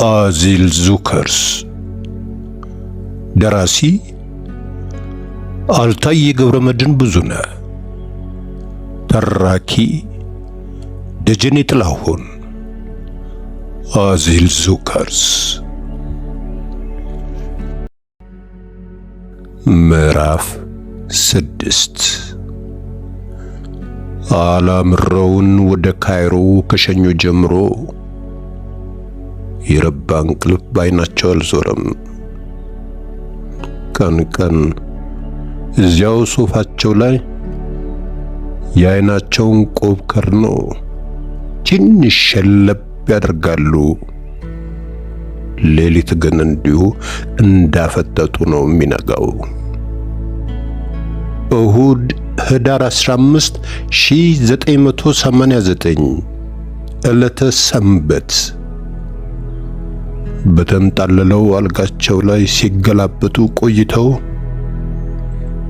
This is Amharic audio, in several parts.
አዚል ዙከርስ። ደራሲ አልታይ ገብረመድህን ብዙነህ። ተራኪ ደጀኔ ጥላሁን። አዚል ዙከርስ ምዕራፍ 6። አላምረውን ወደ ካይሮ ከሸኙ ጀምሮ የረባ እንቅልፍ ባይናቸው አልዞረም። ቀን ቀን እዚያው ሶፋቸው ላይ የዓይናቸውን ቆብ ከርኖ ትንሽ ሸለብ ያደርጋሉ። ሌሊት ግን እንዲሁ እንዳፈጠጡ ነው የሚነጋው። እሁድ ህዳር 15 1989 ዕለተ ሰንበት በተንጣለለው አልጋቸው ላይ ሲገላበጡ ቆይተው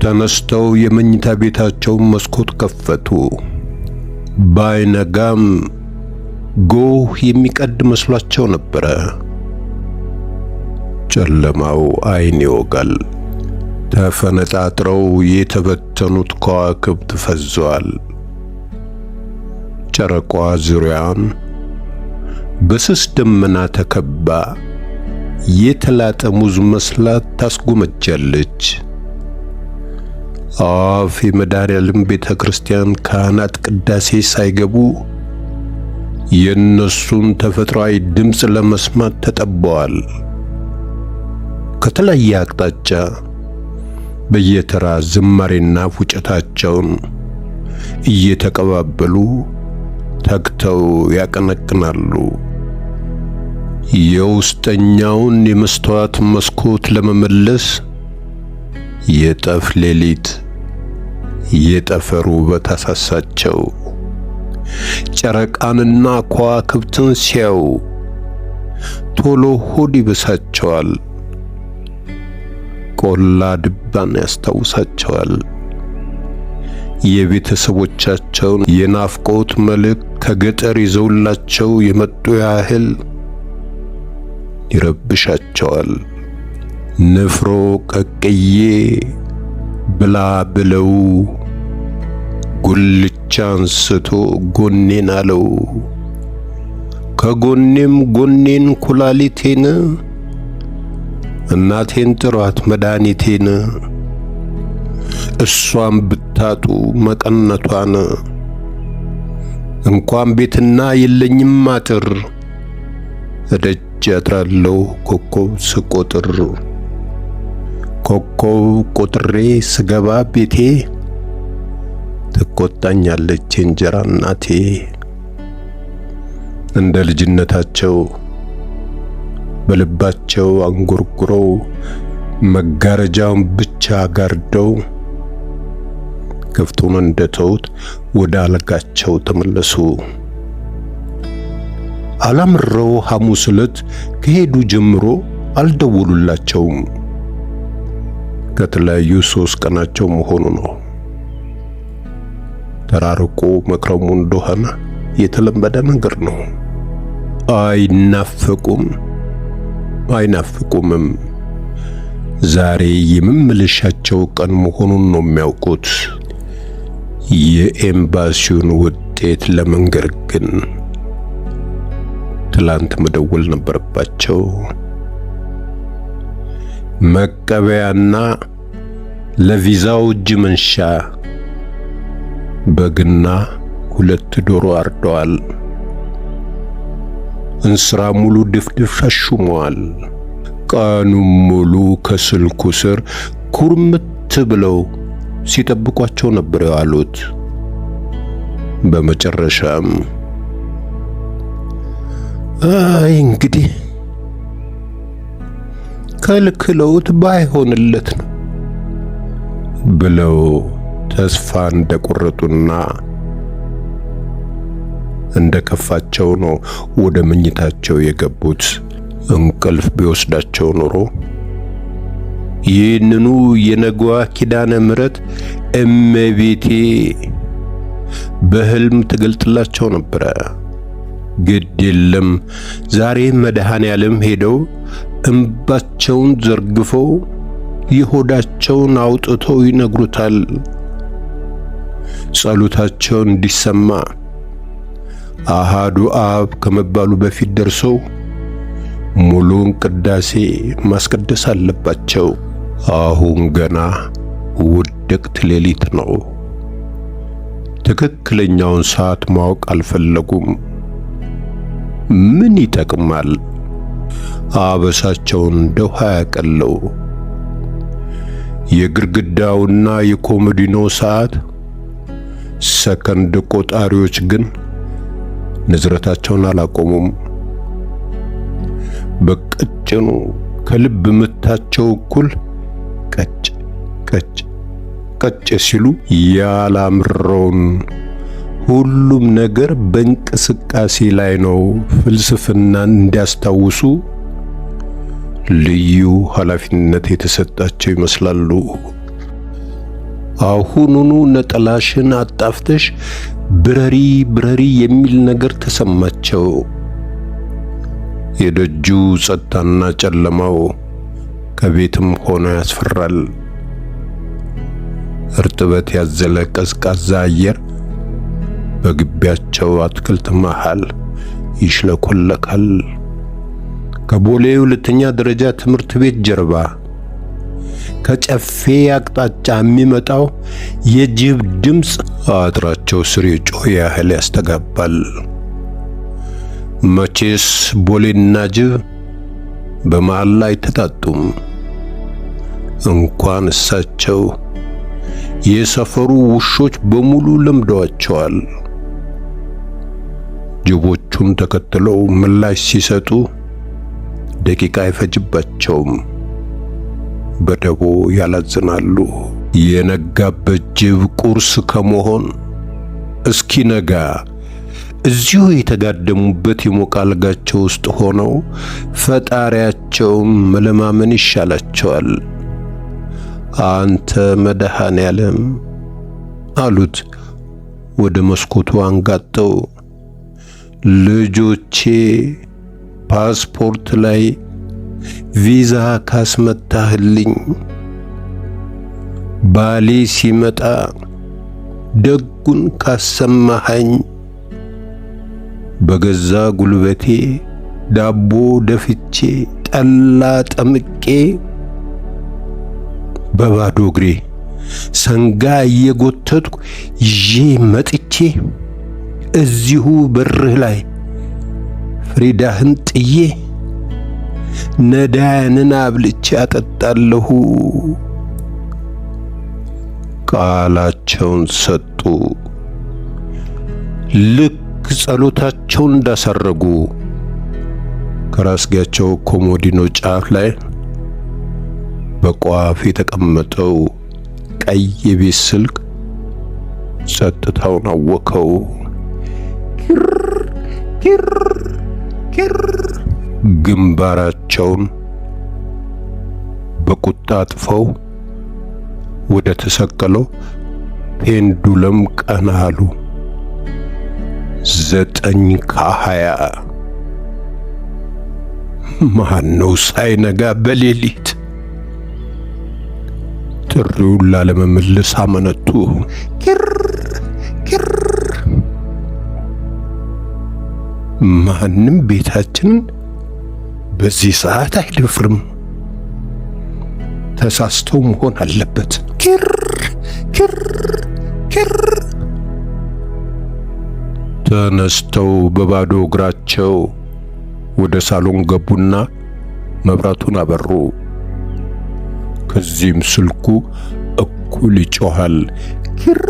ተነስተው የመኝታ ቤታቸውን መስኮት ከፈቱ። ባይነጋም ጎህ የሚቀድ መስሏቸው ነበረ። ጨለማው ዓይን ይወጋል። ተፈነጣጥረው የተበተኑት ከዋክብት ፈዘዋል። ጨረቋ ዙሪያዋን በስስ ደመና ተከባ የተላጠ ሙዝ መስላት ታስጎመጃለች። አፍ የመድኃኔዓለም ቤተ ክርስቲያን ካህናት ቅዳሴ ሳይገቡ የእነሱን ተፈጥሯዊ ድምፅ ለመስማት ተጠበዋል። ከተለያየ አቅጣጫ በየተራ ዝማሬና ፉጨታቸውን እየተቀባበሉ ተግተው ያቀነቅናሉ። የውስጠኛውን የመስተዋት መስኮት ለመመለስ የጠፍ ሌሊት የጠፈር ውበት አሳሳቸው። ጨረቃንና ከዋክብትን ሲያዩ ቶሎ ሆድ ይበሳቸዋል። ቆላ ድባን ያስታውሳቸዋል። የቤተሰቦቻቸውን የናፍቆት መልእክት ከገጠር ይዘውላቸው የመጡ ያህል ይረብሻቸዋል። ንፍሮ ቀቅዬ ብላ ብለው ጉልቻ አንስቶ ጎኔን አለው። ከጎኔም ጎኔን ኩላሊቴን እናቴን ጥሯት መድኃኒቴን እሷም ብታጡ መቀነቷን እንኳን ቤትና የለኝም አጥር እደጅ ያድራለሁ ኮከብ ስቆጥር። ኮከብ ቆጥሬ ስገባ ቤቴ ትቆጣኛለች እንጀራ እናቴ። እንደ ልጅነታቸው በልባቸው አንጎርጉረው መጋረጃውን ብቻ ጋርደው ክፍቱን እንደተውት ወደ አልጋቸው ተመለሱ። አላምረው ሐሙስ ዕለት ከሄዱ ጀምሮ አልደወሉላቸውም። ከተለያዩ 3 ቀናቸው መሆኑ ነው። ተራርቆ መክረሙ እንደሆነ የተለመደ ነገር ነው። አይናፍቁምም። ዛሬ የመመለሻቸው ቀን መሆኑን ነው የሚያውቁት። የኤምባሲውን ውጤት ለመንገር ግን ትላንት መደወል ነበረባቸው። መቀበያና ለቪዛው እጅ መንሻ በግና 2 ዶሮ አርደዋል። እንስራ ሙሉ ድፍድፍ ሸሹመዋል። ቀኑን ሙሉ ከስልኩ ስር ኩርምት ብለው ሲጠብቋቸው ነበር የዋሉት። በመጨረሻም እንግዲህ ከልክለውት ባይሆንለት ነው ብለው ተስፋ እንደቆረጡና እንደከፋቸው ነው ወደ መኝታቸው የገቡት። እንቅልፍ ቢወስዳቸው ኖሮ ይህንኑ የነገዋ ኪዳነ ምሕረት እመቤቴ በህልም ትገልጥላቸው ነበረ። ግድ የለም ዛሬ መድኃኔዓለም ሄደው እንባቸውን ዘርግፈው የሆዳቸውን አውጥተው ይነግሩታል። ጸሎታቸው እንዲሰማ አሃዱ አብ ከመባሉ በፊት ደርሰው ሙሉን ቅዳሴ ማስቀደስ አለባቸው። አሁን ገና ውድቅት ሌሊት ነው። ትክክለኛውን ሰዓት ማወቅ አልፈለጉም። ምን ይጠቅማል? አበሳቸውን እንደ ውሃ ያቀለው። የግድግዳውና የኮሞዲኖ ሰዓት ሰከንድ ቆጣሪዎች ግን ንዝረታቸውን አላቆሙም። በቀጭኑ ከልብ ምታቸው እኩል ቀጭ ቀጭ ቀጭ ሲሉ ያላምረውን ሁሉም ነገር በእንቅስቃሴ ላይ ነው ፍልስፍናን እንዲያስታውሱ ልዩ ኃላፊነት የተሰጣቸው ይመስላሉ። አሁኑኑ ነጠላሽን አጣፍተሽ ብረሪ ብረሪ የሚል ነገር ተሰማቸው። የደጁ ጸጥታና ጨለማው ከቤትም ሆነ ያስፈራል። እርጥበት ያዘለ ቀዝቃዛ አየር በግቢያቸው አትክልት መሃል ይሽለኮለካል። ከቦሌ ሁለተኛ ደረጃ ትምህርት ቤት ጀርባ ከጨፌ አቅጣጫ የሚመጣው የጅብ ድምፅ አጥራቸው ስር የጮህ ያህል ያስተጋባል። መቼስ ቦሌና ጅብ በመሃል ላይ ተጣጡም። እንኳን እሳቸው የሰፈሩ ውሾች በሙሉ ለምደዋቸዋል። ጅቦቹን ተከትለው ምላሽ ሲሰጡ ደቂቃ አይፈጅባቸውም። በደቦ ያላዝናሉ። የነጋበት ጅብ ቁርስ ከመሆን እስኪነጋ እዚሁ የተጋደሙበት የሞቀ አልጋቸው ውስጥ ሆነው ፈጣሪያቸውን መለማመን ይሻላቸዋል። አንተ መድኃኔዓለም አሉት ወደ መስኮቱ አንጋጠው። ልጆቼ ፓስፖርት ላይ ቪዛ ካስመታህልኝ ባሌ ሲመጣ ደጉን ካሰማኸኝ በገዛ ጉልበቴ ዳቦ ደፍቼ ጠላ ጠምቄ በባዶ እግሬ ሰንጋ እየጎተትኩ ይዤ መጥቼ እዚሁ በርህ ላይ ፍሪዳህን ጥዬ ነዳያንን አብልቼ አጠጣለሁ። ቃላቸውን ሰጡ። ልክ ጸሎታቸውን እንዳሳረጉ ከራስጌያቸው ኮሞዲኖ ጫፍ ላይ በቋፍ የተቀመጠው ቀይ የቤት ስልክ ጸጥታውን አወከው። ኪር ኪር ግንባራቸውን በቁጣ አጥፈው ወደ ተሰቀለው ፔንዱለም ቀና አሉ። 9:20 ማነው ሳይነጋ በሌሊት? ጥሪውን ላለመመለስ አመነቱ። ኪር ኪር ማንም ቤታችንን በዚህ ሰዓት አይደፍርም። ተሳስተው መሆን አለበት። ኪር ኪር ኪር ተነስተው በባዶ እግራቸው ወደ ሳሎን ገቡና መብራቱን አበሩ። ከዚህም ስልኩ እኩል ይጮሃል። ኪር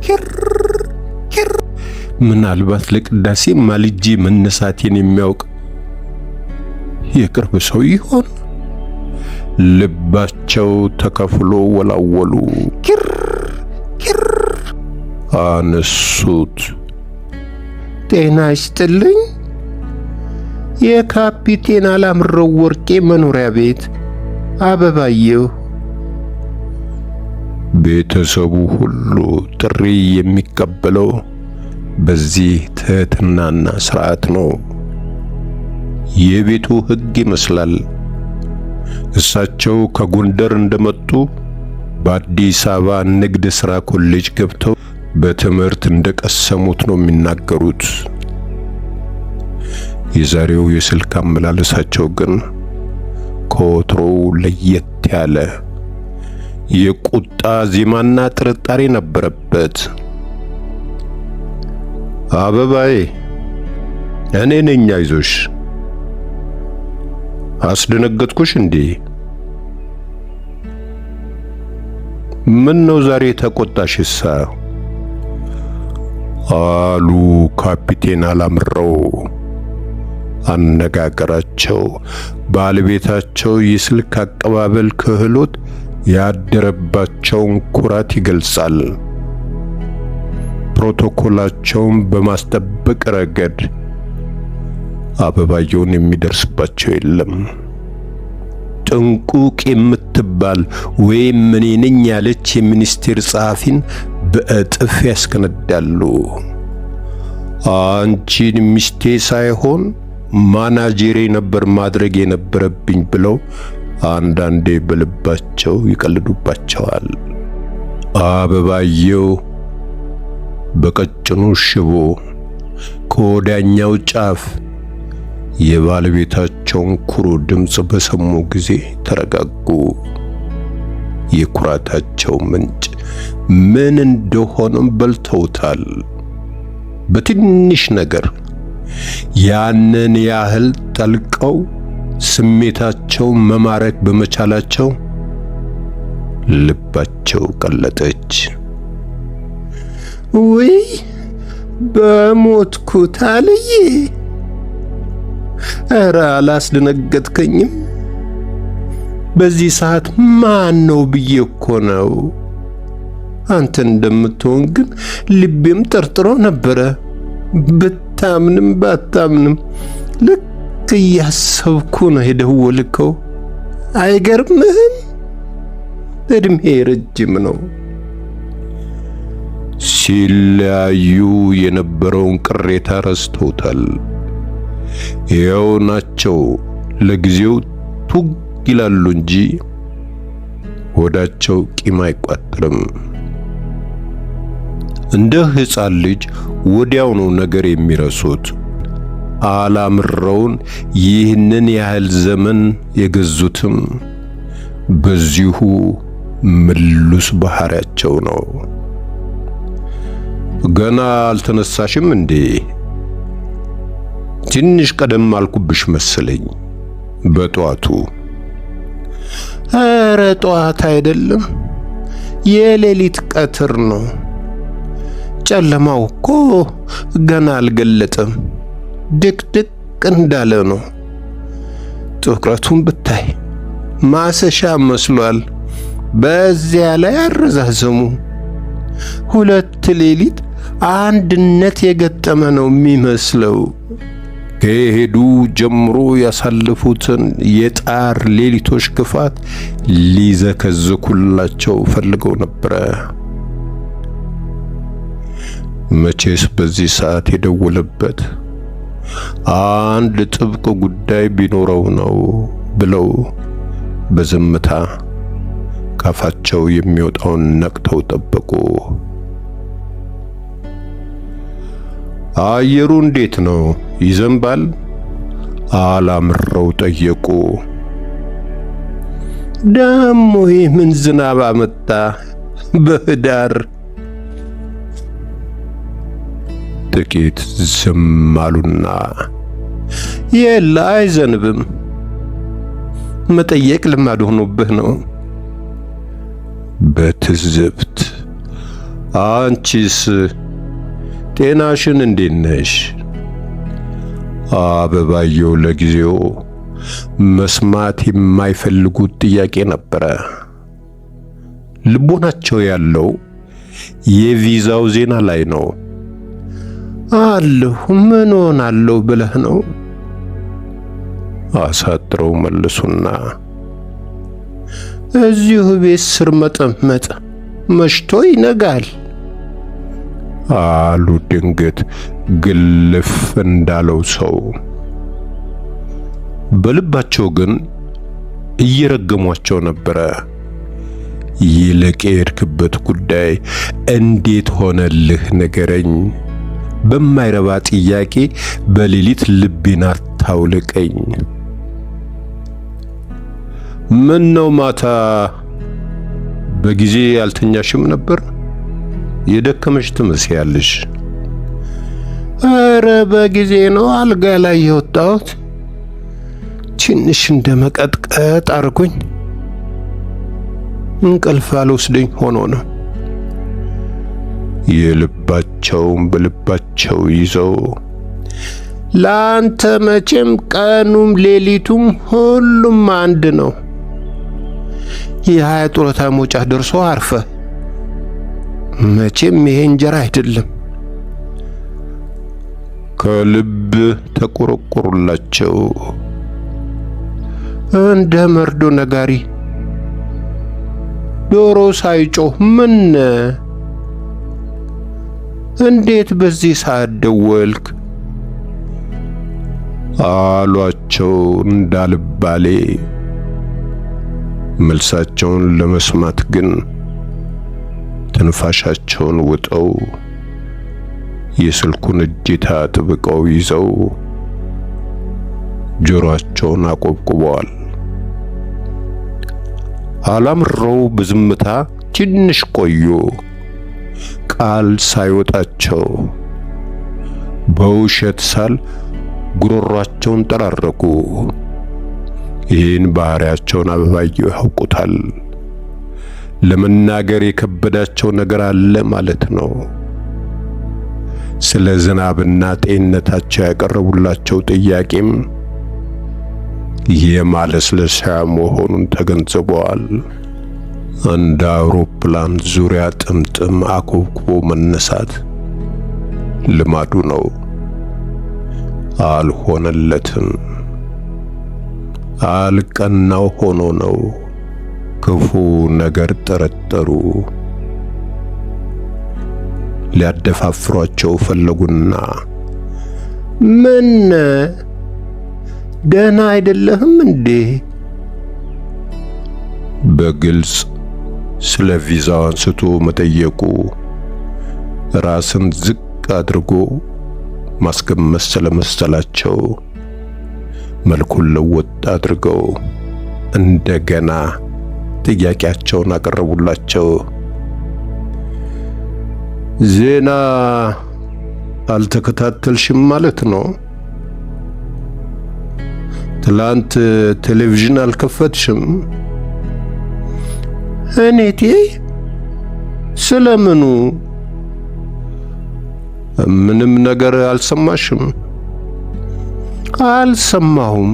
ኪር ኪር ምናልባት ለቅዳሴ ማልጄ መነሳቴን የሚያውቅ የቅርብ ሰው ይሆን? ልባቸው ተከፍሎ ወላወሉ። ኪር ኪር አነሱት። ጤና ይስጥልኝ፣ የካፒቴን አላምረው ወርቄ መኖሪያ ቤት አበባየሁ። ቤተሰቡ ሁሉ ጥሪ የሚቀበለው በዚህ ትህትናና ስርዓት ነው። የቤቱ ሕግ ይመስላል። እሳቸው ከጎንደር እንደመጡ በአዲስ አበባ ንግድ ሥራ ኮሌጅ ገብተው በትምህርት እንደቀሰሙት ነው የሚናገሩት። የዛሬው የስልክ አመላለሳቸው ግን ከወትሮው ለየት ያለ የቁጣ ዜማና ጥርጣሬ ነበረበት። አበባዬ፣ እኔ ነኝ። አይዞሽ። አስደነገጥኩሽ እንዴ? ምን ነው ዛሬ ተቆጣሽሳ? አሉ ካፒቴን አላምረው። አነጋገራቸው ባለቤታቸው የስልክ አቀባበል ክህሎት ያደረባቸውን ኩራት ይገልጻል። ፕሮቶኮላቸውን በማስጠበቅ ረገድ አበባየውን የሚደርስባቸው የለም። ጥንቁቅ የምትባል ወይም እኔ ነኝ ያለች የሚኒስቴር ጸሐፊን በእጥፍ ያስከነዳሉ። አንቺን ሚስቴ ሳይሆን ማናጀሬ ነበር ማድረግ የነበረብኝ ብለው አንዳንዴ በልባቸው ይቀልዱባቸዋል። አበባየው በቀጭኑ ሽቦ ከወዳኛው ጫፍ የባለቤታቸውን ኩሩ ድምፅ በሰሙ ጊዜ ተረጋጉ። የኩራታቸው ምንጭ ምን እንደሆነም በልተውታል። በትንሽ ነገር ያንን ያህል ጠልቀው ስሜታቸው መማረክ በመቻላቸው ልባቸው ቀለጠች። ወይ በሞትኩት አልዬ! ኧረ አላስደነገጥከኝም? በዚህ ሰዓት ማን ነው ብዬ እኮ ነው። አንተ እንደምትሆን ግን ልቤም ጠርጥሮ ነበረ። ብታምንም ባታምንም ልክ እያሰብኩ ነው የደወልከው። አይገርምህም? እድሜ ረጅም ነው። ሲለያዩ የነበረውን ቅሬታ ረስተውታል። ያው ናቸው ለጊዜው ቱግ ይላሉ እንጂ ወዳቸው ቂም አይቋጥርም። እንደ ሕፃን ልጅ ወዲያው ነው ነገር የሚረሱት። አላምረውን ይህንን ያህል ዘመን የገዙትም በዚሁ ምሉስ ባህሪያቸው ነው። ገና አልተነሳሽም እንዴ? ትንሽ ቀደም አልኩብሽ መሰለኝ በጧቱ። ኧረ ጧት አይደለም፣ የሌሊት ቀትር ነው። ጨለማው እኮ ገና አልገለጠም፣ ድቅድቅ እንዳለ ነው። ትኩረቱን ብታይ ማሰሻ መስሏል። በዚያ ላይ አረዛዘሙ ሁለት ሌሊት አንድነት የገጠመ ነው የሚመስለው። ከሄዱ ጀምሮ ያሳለፉትን የጣር ሌሊቶች ክፋት ሊዘከዝኩላቸው ፈልገው ነበረ። መቼስ በዚህ ሰዓት የደወለበት አንድ ጥብቅ ጉዳይ ቢኖረው ነው ብለው በዝምታ ካፋቸው የሚወጣውን ነቅተው ጠበቁ። አየሩ እንዴት ነው? ይዘንባል? አላምረው ጠየቁ። ደሞ ምን ዝናብ አመጣ በህዳር? ጥቂት ዝም አሉና የለ አይዘንብም፣ መጠየቅ ልማድ ሆኖብህ ነው። በትዝብት አንቺስ ጤናሽን እንዴት ነሽ? አበባየው ለጊዜው መስማት የማይፈልጉት ጥያቄ ነበረ። ልቦናቸው ያለው የቪዛው ዜና ላይ ነው። አለሁ ምን ሆናለሁ ብለህ ነው? አሳጥረው መልሱና እዚሁ ቤት ስር መጠመጥ መሽቶ ይነጋል። አሉ ድንገት ግልፍ እንዳለው ሰው። በልባቸው ግን እየረገሟቸው ነበረ። ይልቅ የሄድክበት ጉዳይ እንዴት ሆነልህ ንገረኝ። በማይረባ ጥያቄ በሌሊት ልቤን አታውልቀኝ። ምን ነው ማታ በጊዜ ያልተኛሽም ነበር? የደከመሽ ትመስያለሽ። ኧረ በጊዜ ነው አልጋ ላይ የወጣሁት። ትንሽ እንደ መቀጥቀጥ አርጎኝ እንቅልፍ አልወስደኝ ሆኖ ነው። የልባቸውን በልባቸው ይዘው ለአንተ መቼም ቀኑም ሌሊቱም ሁሉም አንድ ነው። የሀያ ጡረታ መውጫ ደርሶ አርፈ መቼም ይሄ እንጀራ አይደለም። ከልብ ተቆረቆሩላቸው። እንደ መርዶ ነጋሪ ዶሮ ሳይጮህ ምን እንዴት በዚህ ሰዓት ደወልክ አሏቸው እንዳልባሌ። መልሳቸውን ለመስማት ግን ትንፋሻቸውን ውጠው የስልኩን እጀታ ጥብቀው ይዘው ጆሮአቸውን አቆብቁበዋል። አላምረው በዝምታ ትንሽ ቆዩ። ቃል ሳይወጣቸው በውሸት ሳል ጉሮሯቸውን ጠራረጉ። ይህን ባህሪያቸውን አበባየው ያውቁታል። ለመናገር የከበዳቸው ነገር አለ ማለት ነው። ስለ ዝናብና ጤንነታቸው ያቀረቡላቸው ጥያቄም የማለስለሻ መሆኑን ተገንዝበዋል። እንደ አውሮፕላን ዙሪያ ጥምጥም አኮብኩቦ መነሳት ልማዱ ነው። አልሆነለትም። አልቀናው ሆኖ ነው። ክፉ ነገር ጠረጠሩ። ሊያደፋፍሯቸው ፈለጉና ምን ደህና አይደለህም እንዴ? በግልጽ ስለ ቪዛው አንስቶ መጠየቁ ራስን ዝቅ አድርጎ ማስገመት ስለመሰላቸው መልኩን ለወጥ አድርገው እንደገና ጥያቄያቸውን አቀረቡላቸው። ዜና አልተከታተልሽም ማለት ነው? ትላንት ቴሌቪዥን አልከፈትሽም? እኔቴ ስለምኑ? ምንም ነገር አልሰማሽም? አልሰማሁም።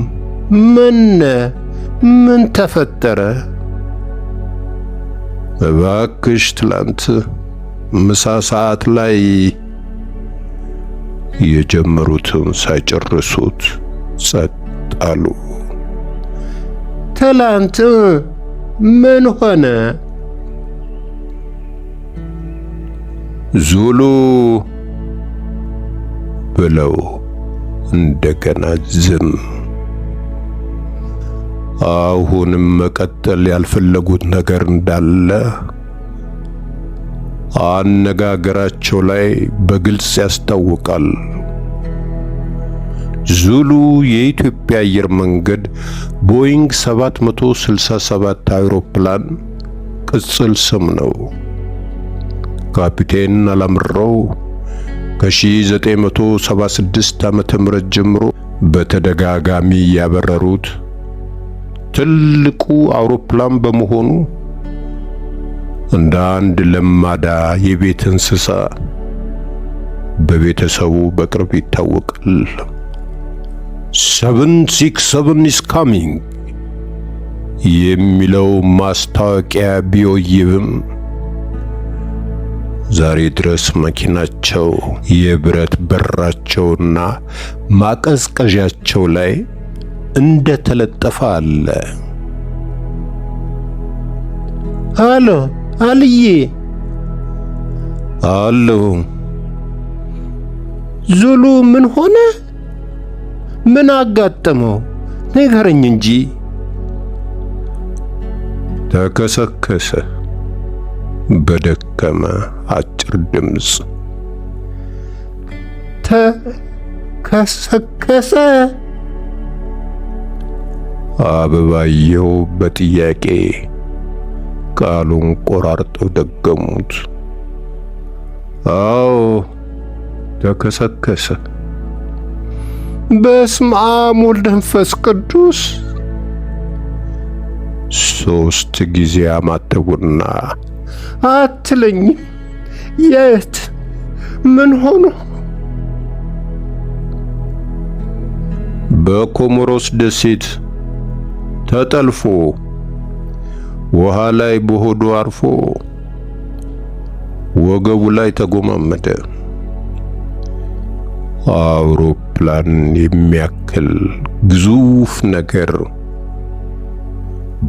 ምን ተፈጠረ? እባክሽ ትላንት ምሳ ሰዓት ላይ የጀመሩትን ሳይጨርሱት ጸጥ አሉ። ትላንት ምን ሆነ? ዙሉ ብለው እንደገና ዝም። አሁንም መቀጠል ያልፈለጉት ነገር እንዳለ አነጋገራቸው ላይ በግልጽ ያስታውቃል። ዙሉ የኢትዮጵያ አየር መንገድ ቦይንግ 767 አውሮፕላን ቅጽል ስም ነው። ካፒቴን አላምረው ከ1976 ዓመተ ምህረት ጀምሮ በተደጋጋሚ ያበረሩት ትልቁ አውሮፕላን በመሆኑ እንደ አንድ ለማዳ የቤት እንስሳ በቤተሰቡ በቅርብ ይታወቃል። 767 is coming የሚለው ማስታወቂያ ቢወይብም ዛሬ ድረስ መኪናቸው የብረት በራቸውና ማቀዝቀዣቸው ላይ እንደ ተለጠፈ አለ። አሎ አልዬ። አሎ ዙሉ ምን ሆነ? ምን አጋጠመው? ንገረኝ እንጂ። ተከሰከሰ በደከመ አጭር ድምፅ። ተከሰከሰ? አበባየሁ በጥያቄ ቃሉን ቆራርጠው ደገሙት። አዎ ተከሰከሰ። በስመ አብ ወወልድ ወመንፈስ ቅዱስ። 3 ጊዜ አማተቡና አትለኝም? የት? ምን ሆኖ? በኮሞሮስ ደሴት ተጠልፎ ውሃ ላይ በሆዱ አርፎ ወገቡ ላይ ተጎማመደ። አውሮፕላን የሚያክል ግዙፍ ነገር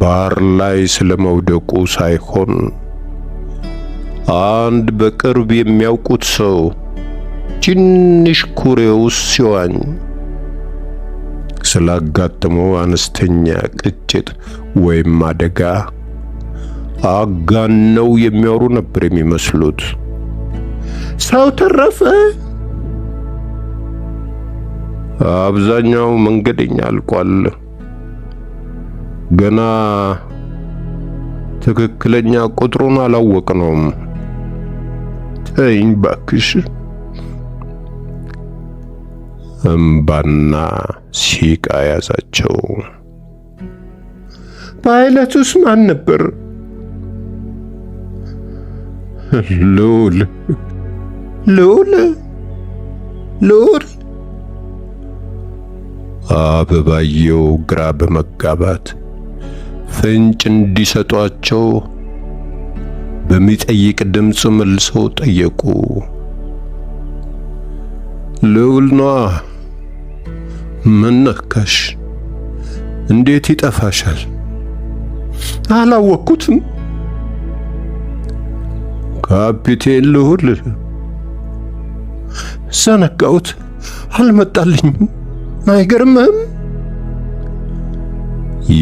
ባህር ላይ ስለመውደቁ ሳይሆን አንድ በቅርብ የሚያውቁት ሰው ትንሽ ኩሬ ውስጥ ሲዋኝ ስላጋጠመው አነስተኛ ቅጭት ወይም አደጋ አጋነው የሚያወሩ ነበር የሚመስሉት። ሰው ተረፈ? አብዛኛው መንገደኛ አልቋል። ገና ትክክለኛ ቁጥሩን አላወቅነውም። ተይኝ ባክሽ። እምባና ሲቃ ያዛቸው። ፓይለቱስ ማን ነበር? ልዑል። ልዑል? ልዑል? አበባየሁ ግራ በመጋባት ፍንጭ እንዲሰጧቸው በሚጠይቅ ድምፅ መልሰው ጠየቁ። ልዑል ነዋ። ምን ነካሽ? እንዴት ይጠፋሻል? አላወቅኩትም። ካፒቴን ልዑል። ዘነጋሁት፣ አልመጣልኝም። አይገርምህም?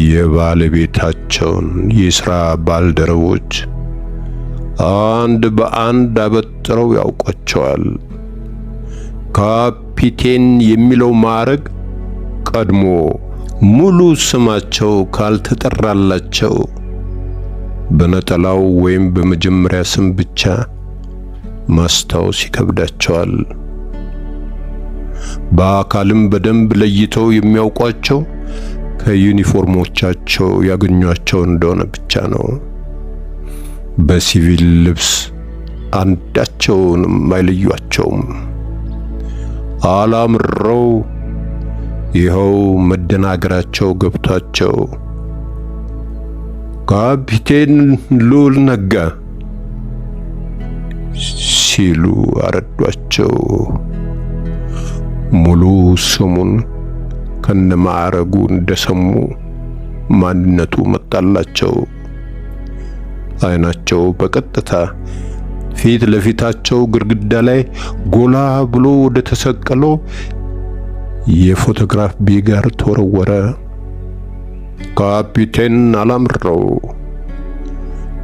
የባለቤታቸውን የሥራ ባልደረቦች አንድ በአንድ አበጥረው ያውቋቸዋል። ካፒቴን የሚለው ማዕረግ ቀድሞ ሙሉ ስማቸው ካልተጠራላቸው በነጠላው ወይም በመጀመሪያ ስም ብቻ ማስታወስ ይከብዳቸዋል። በአካልም በደንብ ለይተው የሚያውቋቸው ከዩኒፎርሞቻቸው ያገኟቸው እንደሆነ ብቻ ነው። በሲቪል ልብስ አንዳቸውንም አይለዩአቸውም። አላምረው ይኸው መደናገራቸው ገብቷቸው ካፒቴን ልዑል ነጋ ሲሉ አረዷቸው። ሙሉ ስሙን ከነማዕረጉ እንደሰሙ ማንነቱ መጣላቸው። አይናቸው በቀጥታ ፊት ለፊታቸው ግድግዳ ላይ ጎላ ብሎ ወደ ተሰቀለው የፎቶግራፍ ቢጋር ተወረወረ። ካፒቴን አላምረው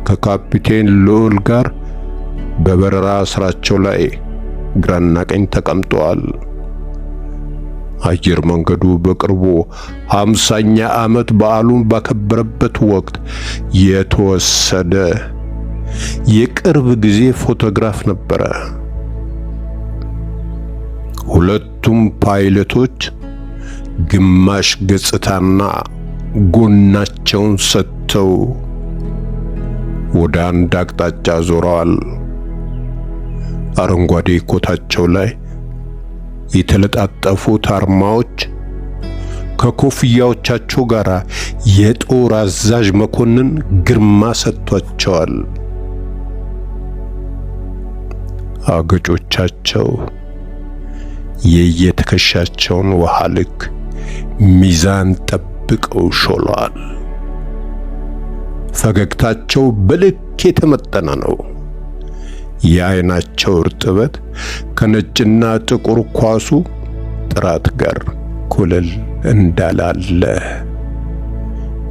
ከካፒቴን ልዑል ጋር በበረራ ስራቸው ላይ ግራና ቀኝ ተቀምጠዋል። አየር መንገዱ በቅርቡ 50ኛ ዓመት በዓሉን ባከበረበት ወቅት የተወሰደ የቅርብ ጊዜ ፎቶግራፍ ነበረ። ሁለቱም ፓይለቶች ግማሽ ገጽታና ጎናቸውን ሰጥተው ወደ አንድ አቅጣጫ ዞረዋል። አረንጓዴ ኮታቸው ላይ የተለጣጠፉት አርማዎች ከኮፍያዎቻቸው ጋር የጦር አዛዥ መኮንን ግርማ ሰጥቷቸዋል። አገጮቻቸው የየትከሻቸውን ውሃ ልክ ሚዛን ጠብቀው ሾለዋል። ፈገግታቸው በልክ የተመጠነ ነው። የዓይናቸው እርጥበት ከነጭና ጥቁር ኳሱ ጥራት ጋር ኩልል እንዳላለ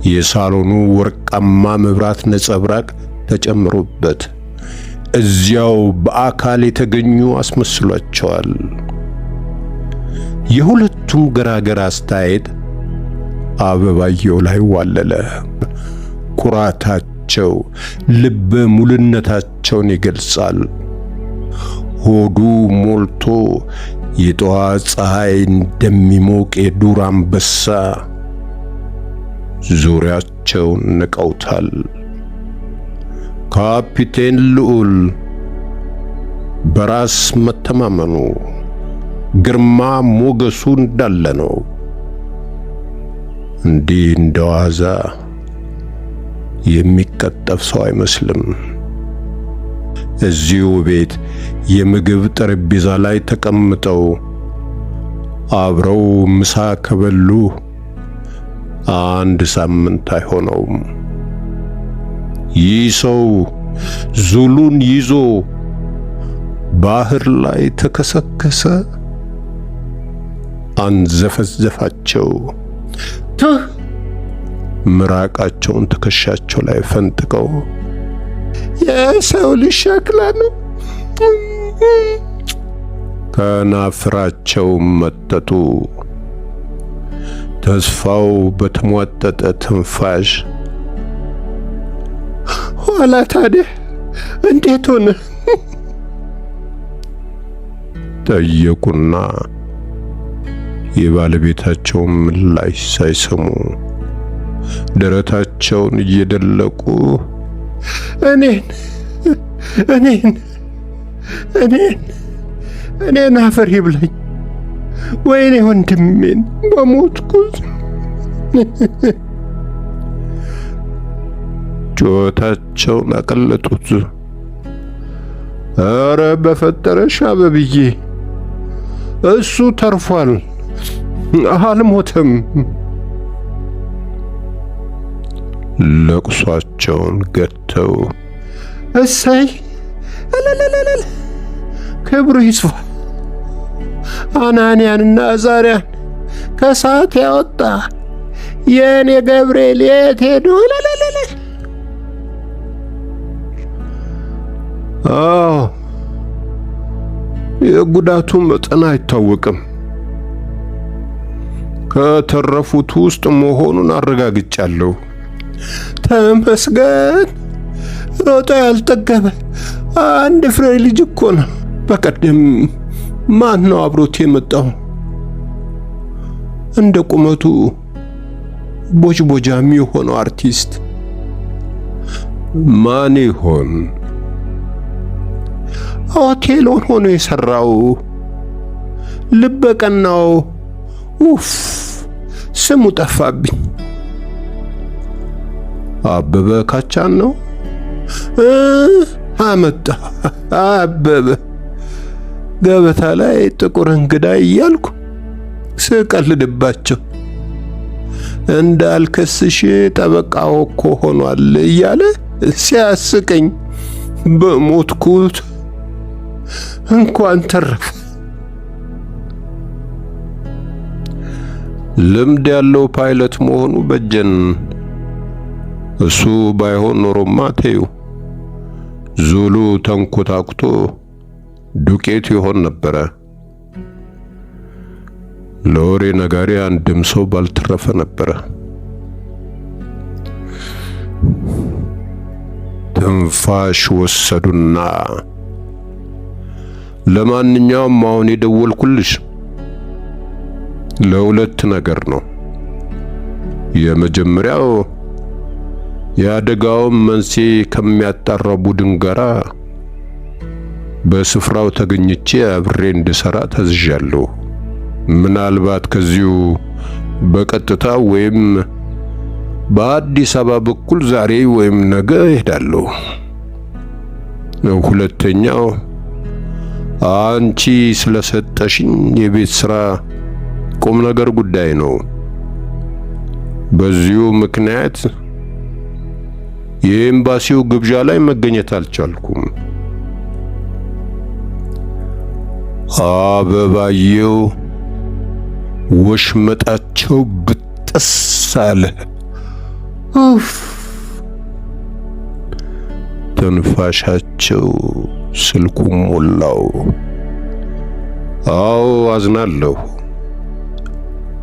የሳሎኑ ወርቃማ መብራት ነጸብራቅ ተጨምሮበት እዚያው በአካል የተገኙ አስመስሏቸዋል። የሁለቱም ገራገር አስተያየት አበባየው ላይ ዋለለ። ኩራታቸው ልበ ሙሉነታቸውን ይገልጻል። ሆዱ ሞልቶ የጠዋት ፀሐይ እንደሚሞቅ የዱር አንበሳ ዙሪያቸውን ንቀውታል። ካፒቴን ልዑል በራስ መተማመኑ ግርማ ሞገሱ እንዳለ ነው። እንዲህ እንደዋዛ የሚቀጠፍ ሰው አይመስልም። እዚሁ ቤት የምግብ ጠረጴዛ ላይ ተቀምጠው አብረው ምሳ ከበሉ አንድ ሳምንት አይሆነውም። ይህ ሰው ዙሉን ይዞ ባህር ላይ ተከሰከሰ። አንዘፈዘፋቸው። ምራቃቸውን ትከሻቸው ላይ ፈንጥቀው የሰው ልጅ ሸክላ ነው። ከናፍራቸው መጠጡ። ተስፋው በተሟጠጠ ትንፋሽ ኋላ ታዲያ እንዴት ሆነ ጠየቁና የባለቤታቸውን ምላሽ ሳይሰሙ ደረታቸውን እየደለቁ እኔን አፈር ይብላኝ፣ ወይኔ ወንድሜን በሞትኩት። ጩኸታቸውን አቀለጡት። ኧረ በፈጠረሽ አበብዬ፣ እሱ ተርፏል፣ አልሞተም። ለቅሷቸውን ገተው እሰይ እለለለለ ክብሩ ይስፋ፣ አናንያንና አዛርያን ከሳት ያወጣ የኔ ገብርኤል የት ሄዶ? እለለለለ የጉዳቱ መጠን አይታወቅም። ከተረፉት ውስጥ መሆኑን አረጋግጫለሁ። ተመስገን። ሮጦ ያልጠገበ አንድ ፍሬ ልጅ እኮ ነው። በቀደም ማን ነው አብሮት የመጣው? እንደ ቁመቱ ቦጅቦጃሚ የሆነው አርቲስት ማን ይሆን? ሆቴሉን ሆኖ የሰራው ልበቀናው፣ ኡፍ ስሙ ጠፋብኝ። አበበ ካቻን ነው። አመጣ አበበ ገበታ ላይ ጥቁር እንግዳ እያልኩ ስቀልድባቸው እንዳልከስሽ ጠበቃው እኮ ሆኗል እያለ ሲያስቀኝ በሞትኩት። እንኳን ተረፈ። ልምድ ያለው ፓይለት መሆኑ በጀን። እሱ ባይሆን ኖሮማ ተዩ ዙሉ ተንኮታኩቶ ዱቄት ይሆን ነበረ። ለወሬ ነጋሪ አንድም ሰው ባልተረፈ ነበረ። ትንፋሽ ወሰዱና ለማንኛውም አሁን የደወልኩልሽ ለሁለት ነገር ነው። የመጀመሪያው የአደጋውን መንስኤ ከሚያጣራው ቡድን ጋር በስፍራው ተገኝቼ አብሬ እንድሰራ ታዝዣለሁ። ምናልባት ከዚሁ በቀጥታ ወይም በአዲስ አበባ በኩል ዛሬ ወይም ነገ እሄዳለሁ። ሁለተኛው አንቺ ስለሰጠሽኝ የቤት ስራ ቁም ነገር ጉዳይ ነው። በዚሁ ምክንያት የኤምባሲው ግብዣ ላይ መገኘት አልቻልኩም። አበባየው ወሽመጣቸው ብጥስ አለ። ኡፍ! ትንፋሻቸው ስልኩን ሞላው። አዎ አዝናለሁ።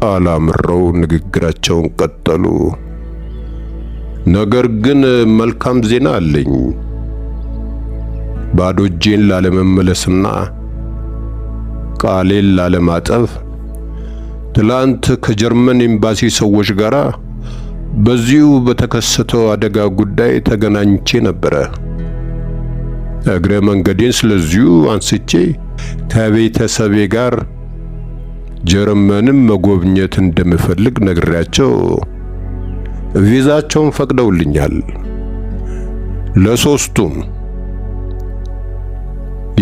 አላምረው ንግግራቸውን ቀጠሉ። ነገር ግን መልካም ዜና አለኝ። ባዶ እጄን ላለመመለስና ቃሌን ላለማጠፍ ትላንት ከጀርመን ኤምባሲ ሰዎች ጋር በዚሁ በተከሰተው አደጋ ጉዳይ ተገናኝቼ ነበረ። እግረ መንገዴን ስለዚሁ አንስቼ ከቤተሰቤ ጋር ጀርመንን መጎብኘት እንደምፈልግ ነግሬያቸው ቪዛቸውን ፈቅደውልኛል። ለሶስቱም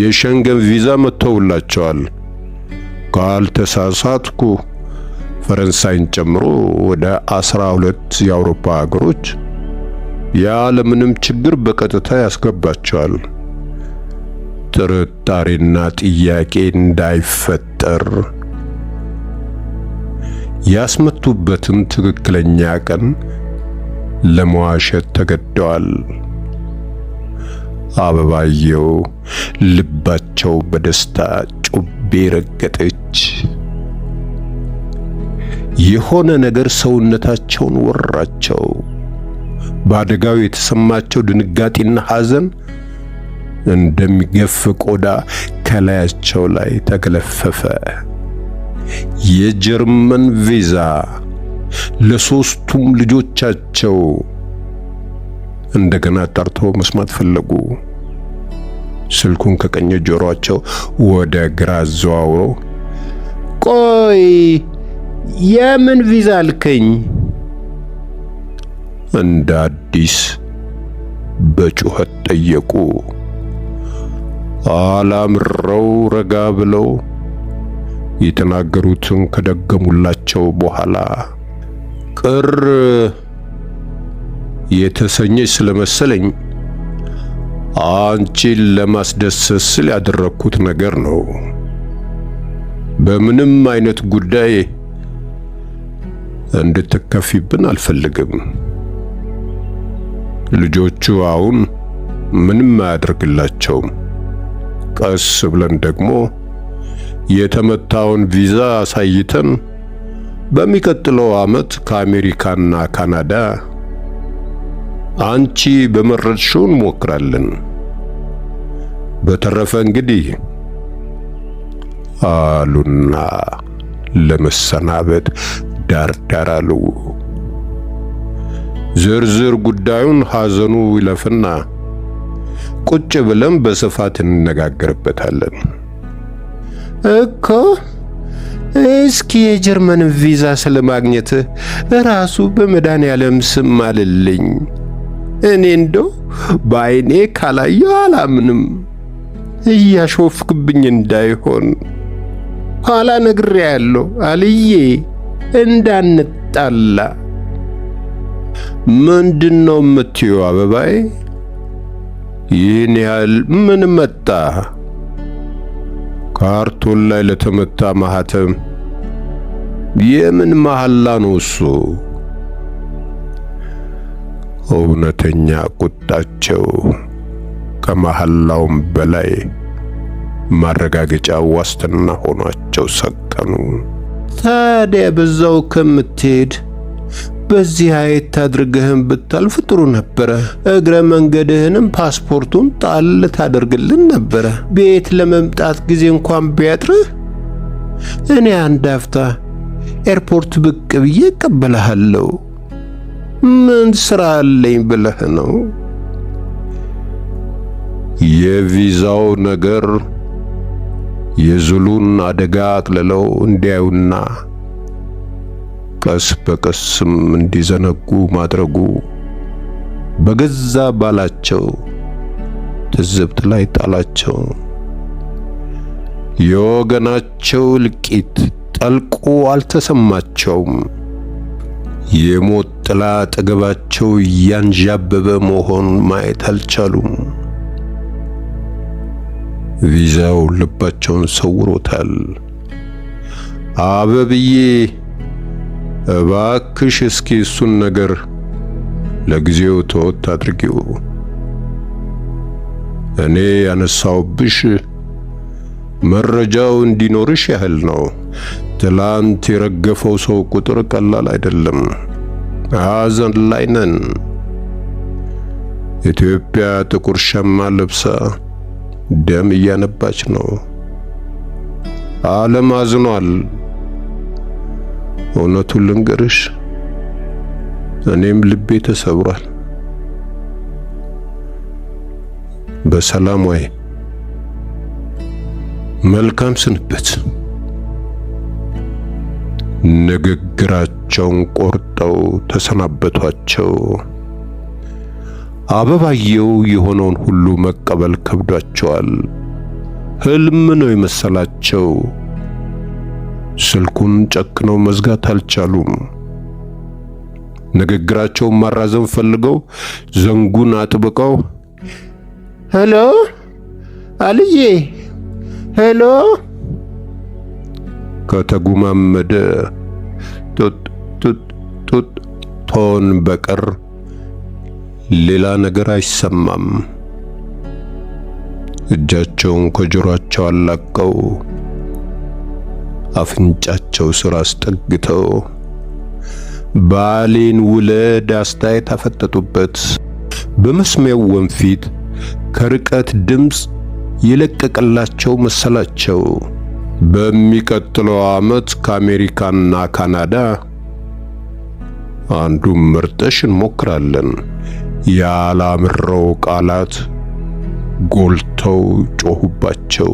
የሸንገን ቪዛ መጥተውላቸዋል። ካልተሳሳትኩ ፈረንሳይን ጨምሮ ወደ 12 የአውሮፓ ሀገሮች ያለምንም ችግር በቀጥታ ያስገባቸዋል። ጥርጣሬና ጥያቄ እንዳይፈጠር ያስመቱበትን ትክክለኛ ቀን ለመዋሸት ተገደዋል። አበባየው ልባቸው በደስታ ጮቤ ረገጠች። የሆነ ነገር ሰውነታቸውን ወራቸው። በአደጋው የተሰማቸው ድንጋጤና ሐዘን እንደሚገፍ ቆዳ ከላያቸው ላይ ተገለፈፈ። የጀርመን ቪዛ ለሶስቱም ልጆቻቸው እንደገና ጠርተው መስማት ፈለጉ። ስልኩን ከቀኝ ጆሮአቸው ወደ ግራ አዘዋውሮ ቆይ የምን ቪዛ አልከኝ? እንደ አዲስ በጩኸት ጠየቁ። አላምረው ረጋ ብለው የተናገሩትን ከደገሙላቸው በኋላ ቅር የተሰኘች ስለመሰለኝ አንቺን ለማስደሰት ስል ያደረኩት ነገር ነው። በምንም አይነት ጉዳይ እንድትከፊብን አልፈልግም። ልጆቹ አሁን ምንም አያደርግላቸውም። ቀስ ብለን ደግሞ የተመታውን ቪዛ አሳይተን በሚቀጥለው ዓመት ከአሜሪካና ካናዳ አንቺ በመረጥሽው እንሞክራለን። በተረፈ እንግዲህ አሉና ለመሰናበት ዳርዳር አሉ። ዝርዝር ጉዳዩን ሐዘኑ ይለፍና ቁጭ ብለን በስፋት እንነጋገርበታለን እኮ። እስኪ የጀርመን ቪዛ ስለማግኘት ራሱ በመድኃኔዓለም ስም አልልኝ። እኔ እንደው በዓይኔ ካላየሁ አላምንም። እያሾፍክብኝ እንዳይሆን ኋላ ነግሬያለሁ አልዬ፣ እንዳንጣላ። ምንድነው የምትይው አበባዬ? ይህን ያህል ምን መጣ? ካርቶን ላይ ለተመታ ማህተም የምን መሐላ ነው እሱ? እውነተኛ ቁጣቸው ከመሐላውም በላይ ማረጋገጫ ዋስትና ሆኗቸው ሰከኑ። ታዲያ በዛው ከምትሄድ በዚህ አይት አድርገህም ብታልፍ ጥሩ ነበረ። እግረ መንገድህንም ፓስፖርቱን ጣል ታደርግልን ነበረ። ቤት ለመምጣት ጊዜ እንኳን ቢያጥርህ እኔ አንድ አፍታ ኤርፖርት ብቅ ብዬ እቀበልሃለሁ። ምን ስራ አለኝ ብለህ ነው? የቪዛው ነገር የዝሉን አደጋ አቅልለው እንዲያዩና ቀስ በቀስም እንዲዘነጉ ማድረጉ በገዛ ባላቸው ትዝብት ላይ ጣላቸው። የወገናቸው እልቂት ጠልቆ አልተሰማቸውም። የሞት ጥላ አጠገባቸው እያንዣበበ መሆኑን ማየት አልቻሉም። ቪዛው ልባቸውን ሰውሮታል። አበብዬ እባክሽ እስኪ እሱን ነገር ለጊዜው ተወት አድርጊው። እኔ ያነሳውብሽ መረጃው እንዲኖርሽ ያህል ነው። ትላንት የረገፈው ሰው ቁጥር ቀላል አይደለም። ሐዘን ላይ ነን። ኢትዮጵያ ጥቁር ሸማ ለብሳ ደም እያነባች ነው። ዓለም አዝኗል። እውነቱን ልንገርሽ፣ እኔም ልቤ ተሰብሯል። በሰላም ወይ። መልካም ስንብት። ንግግራቸውን ቆርጠው ተሰናበቷቸው። አበባየው የሆነውን ሁሉ መቀበል ከብዷቸዋል። ህልም ነው የመሰላቸው። ስልኩን ጨክነው መዝጋት አልቻሉም። ንግግራቸውን ማራዘም ፈልገው ዘንጉን አጥብቀው ሄሎ አልዬ፣ ሄሎ ከተጉማመደ ጡጥ ቶን በቀር ሌላ ነገር አይሰማም። እጃቸውን ከጆሮአቸው አላቀው አፍንጫቸው ስር አስጠግተው ባሌን ውለድ አስተያየት አፈጠጡበት። በመስሚያው ወንፊት ከርቀት ድምፅ የለቀቀላቸው መሰላቸው። በሚቀጥለው ዓመት ከአሜሪካና ካናዳ አንዱን መርጠሽ እንሞክራለን። ያላምረው ቃላት ጎልተው ጮሁባቸው።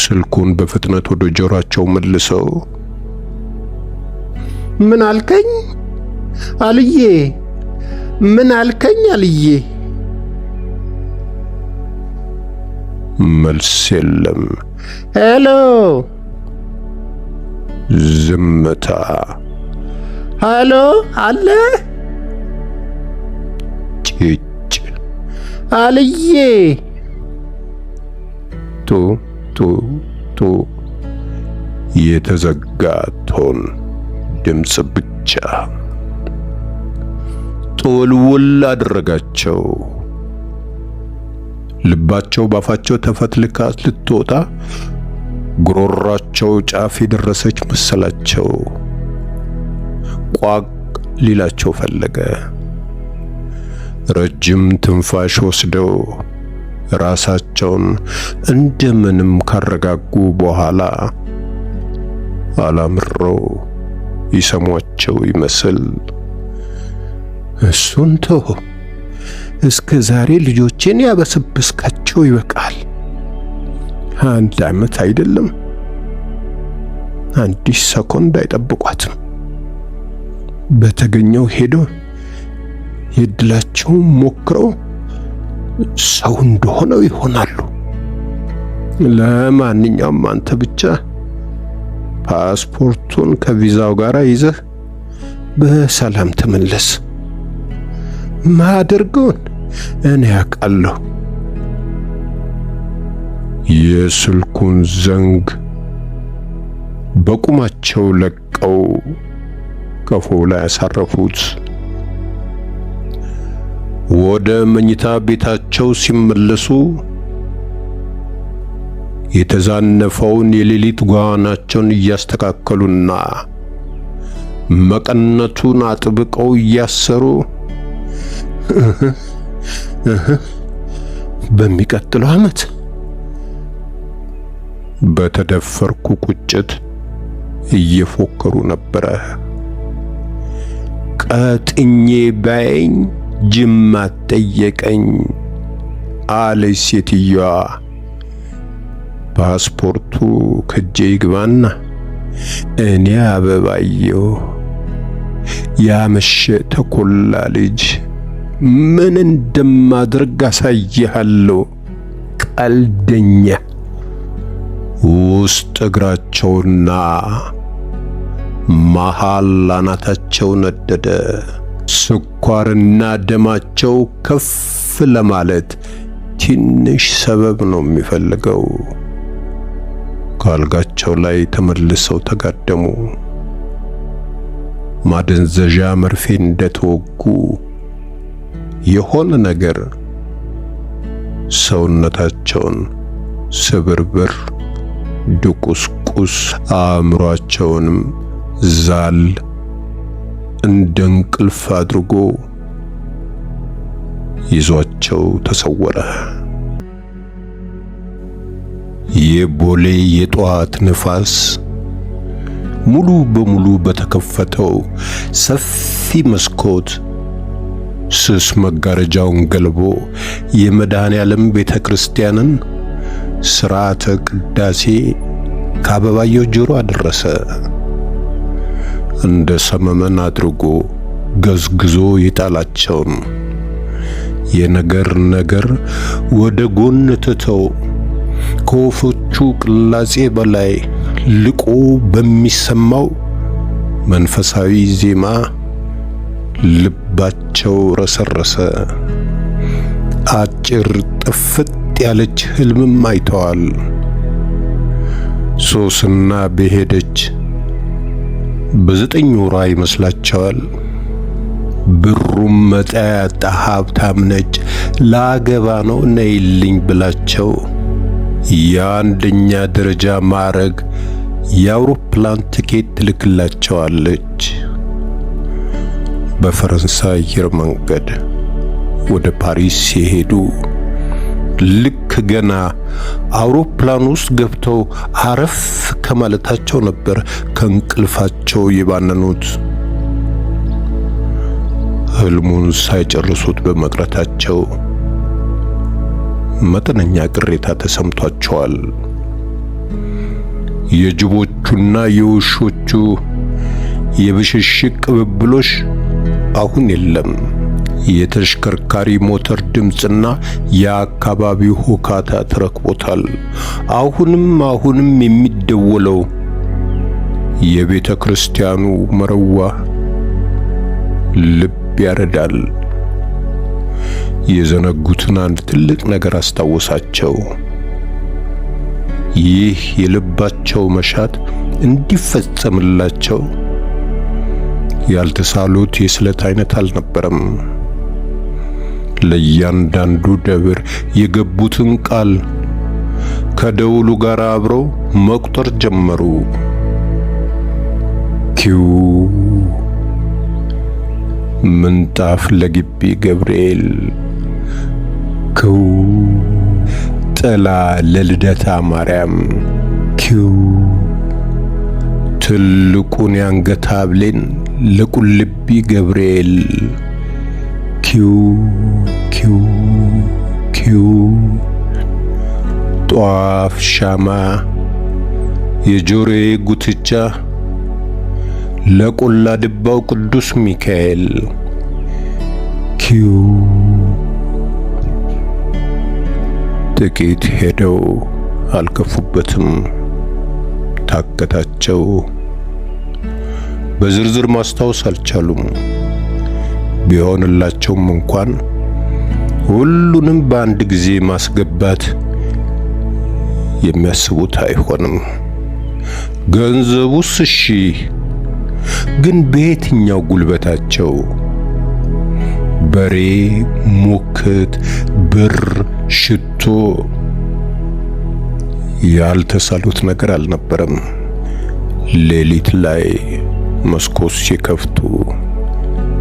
ስልኩን በፍጥነት ወደ ጆሮአቸው መልሰው ምን አልከኝ አልዬ? ምን አልከኝ አልዬ? መልስ የለም። ሄሎ። ዝምታ። ሄሎ አለ። ጭጭ። አልዬ። ቱ የተዘጋ ቶን ድምፅ ብቻ ጦልውል አደረጋቸው። ልባቸው ባፋቸው ተፈትልካ ልትወጣ ጉሮሯቸው ጫፍ የደረሰች መሰላቸው። ቋቅ ሊላቸው ፈለገ። ረጅም ትንፋሽ ወስደው ራሳቸውን እንደምንም ካረጋጉ በኋላ አላምረው ይሰሟቸው ይመስል እሱን ተው፣ እስከ ዛሬ ልጆቼን ያበሰበስካቸው ይበቃል። 1 ዓመት አይደለም፣ 1 ሰኮንድ አይጠብቋትም። በተገኘው ሄደው የድላቸውን ሞክረው ሰው እንደሆነው ይሆናሉ። ለማንኛውም አንተ ብቻ ፓስፖርቱን ከቪዛው ጋር ይዘህ በሰላም ተመለስ። ማደርገውን እኔ አውቃለሁ። የስልኩን ዘንግ በቁማቸው ለቀው ከፎው ላይ ያሳረፉት። ወደ መኝታ ቤታቸው ሲመለሱ የተዛነፈውን የሌሊት ጓናቸውን እያስተካከሉና መቀነቱን አጥብቀው እያሰሩ በሚቀጥለው ዓመት በተደፈርኩ ቁጭት እየፎከሩ ነበረ። ቀጥኜ ባይኝ ጅማት ጠየቀኝ አለች ሴትዮዋ። ፓስፖርቱ ከጄ ይግባና እኔ አበባየሁ ያመሸ ተኮላ ልጅ ምን እንደማድረግ አሳይሃለሁ። ቀልደኛ። ውስጥ እግራቸውና መሃል አናታቸው ነደደ። ስኳርና ደማቸው ከፍ ለማለት ቲ ትንሽ ሰበብ ነው የሚፈልገው። ካልጋቸው ላይ ተመልሰው ተጋደሙ። ማደንዘዣ መርፌ እንደተወጉ የሆነ ነገር ሰውነታቸውን ስብርብር ድቁስቁስ አእምሯቸውንም ዛል እንደ እንቅልፍ አድርጎ ይዟቸው ተሰወረ። የቦሌ የጧት ንፋስ ሙሉ በሙሉ በተከፈተው ሰፊ መስኮት ስስ መጋረጃውን ገልቦ የመድኃኔዓለም ቤተክርስቲያንን ሥርዓተ ቅዳሴ ከአበባየሁ ጆሮ አደረሰ። እንደ ሰመመን አድርጎ ገዝግዞ የጣላቸውን ነገር ወደ ጎን ትተው ከወፎቹ ቅላጼ በላይ ልቆ በሚሰማው መንፈሳዊ ዜማ ልባቸው ረሰረሰ። አጭር ጥፍጥ ያለች ህልምም አይተዋል። ሶስና በሄደች በ9 ወሯ ይመስላቸዋል። ብሩም መጣያጣ ሀብታም ነች፣ ላገባ ነው ነይልኝ ብላቸው የአንደኛ ደረጃ ማዕረግ የአውሮፕላን ትኬት ትልክላቸዋለች። በፈረንሳይ አየር መንገድ ወደ ፓሪስ ሲሄዱ ልክ ገና አውሮፕላን ውስጥ ገብተው አረፍ ከማለታቸው ነበር ከእንቅልፋቸው የባነኑት። ህልሙን ሳይጨርሱት በመቅረታቸው መጠነኛ ቅሬታ ተሰምቷቸዋል። የጅቦቹና የውሾቹ የብሽሽቅ ቅብብሎሽ አሁን የለም። የተሽከርካሪ ሞተር ድምፅና የአካባቢው ሁካታ ተረክቦታል። አሁንም የሚደወለው የቤተ ክርስቲያኑ መረዋ ልብ ያረዳል። የዘነጉትን አንድ ትልቅ ነገር አስታወሳቸው። ይህ የልባቸው መሻት እንዲፈጸምላቸው ያልተሳሉት የስለት አይነት አልነበረም። ለእያንዳንዱ ደብር የገቡትን ቃል ከደውሉ ጋር አብረው መቁጠር ጀመሩ። ኪው ምንጣፍ ለግቢ ገብርኤል፣ ኪው ጥላ ለልደታ ማርያም፣ ኪው ትልቁን የአንገት ሐብሌን ለቁልቢ ገብርኤል፣ ኪው ኪው ኪው ጧፍ ሻማ የጆሮዬ ጉትቻ ለቆላ ድባው ቅዱስ ሚካኤል፣ ኪው ጥቂት ሄደው አልከፉበትም። ታከታቸው። በዝርዝር ማስታወስ አልቻሉም። ቢሆንላቸውም እንኳን ሁሉንም በአንድ ጊዜ ማስገባት የሚያስቡት አይሆንም። ገንዘቡስ እሺ፣ ግን በየትኛው ጉልበታቸው? በሬ፣ ሙክት፣ ብር፣ ሽቶ ያልተሳሉት ነገር አልነበረም። ሌሊት ላይ መስኮት ሲከፍቱ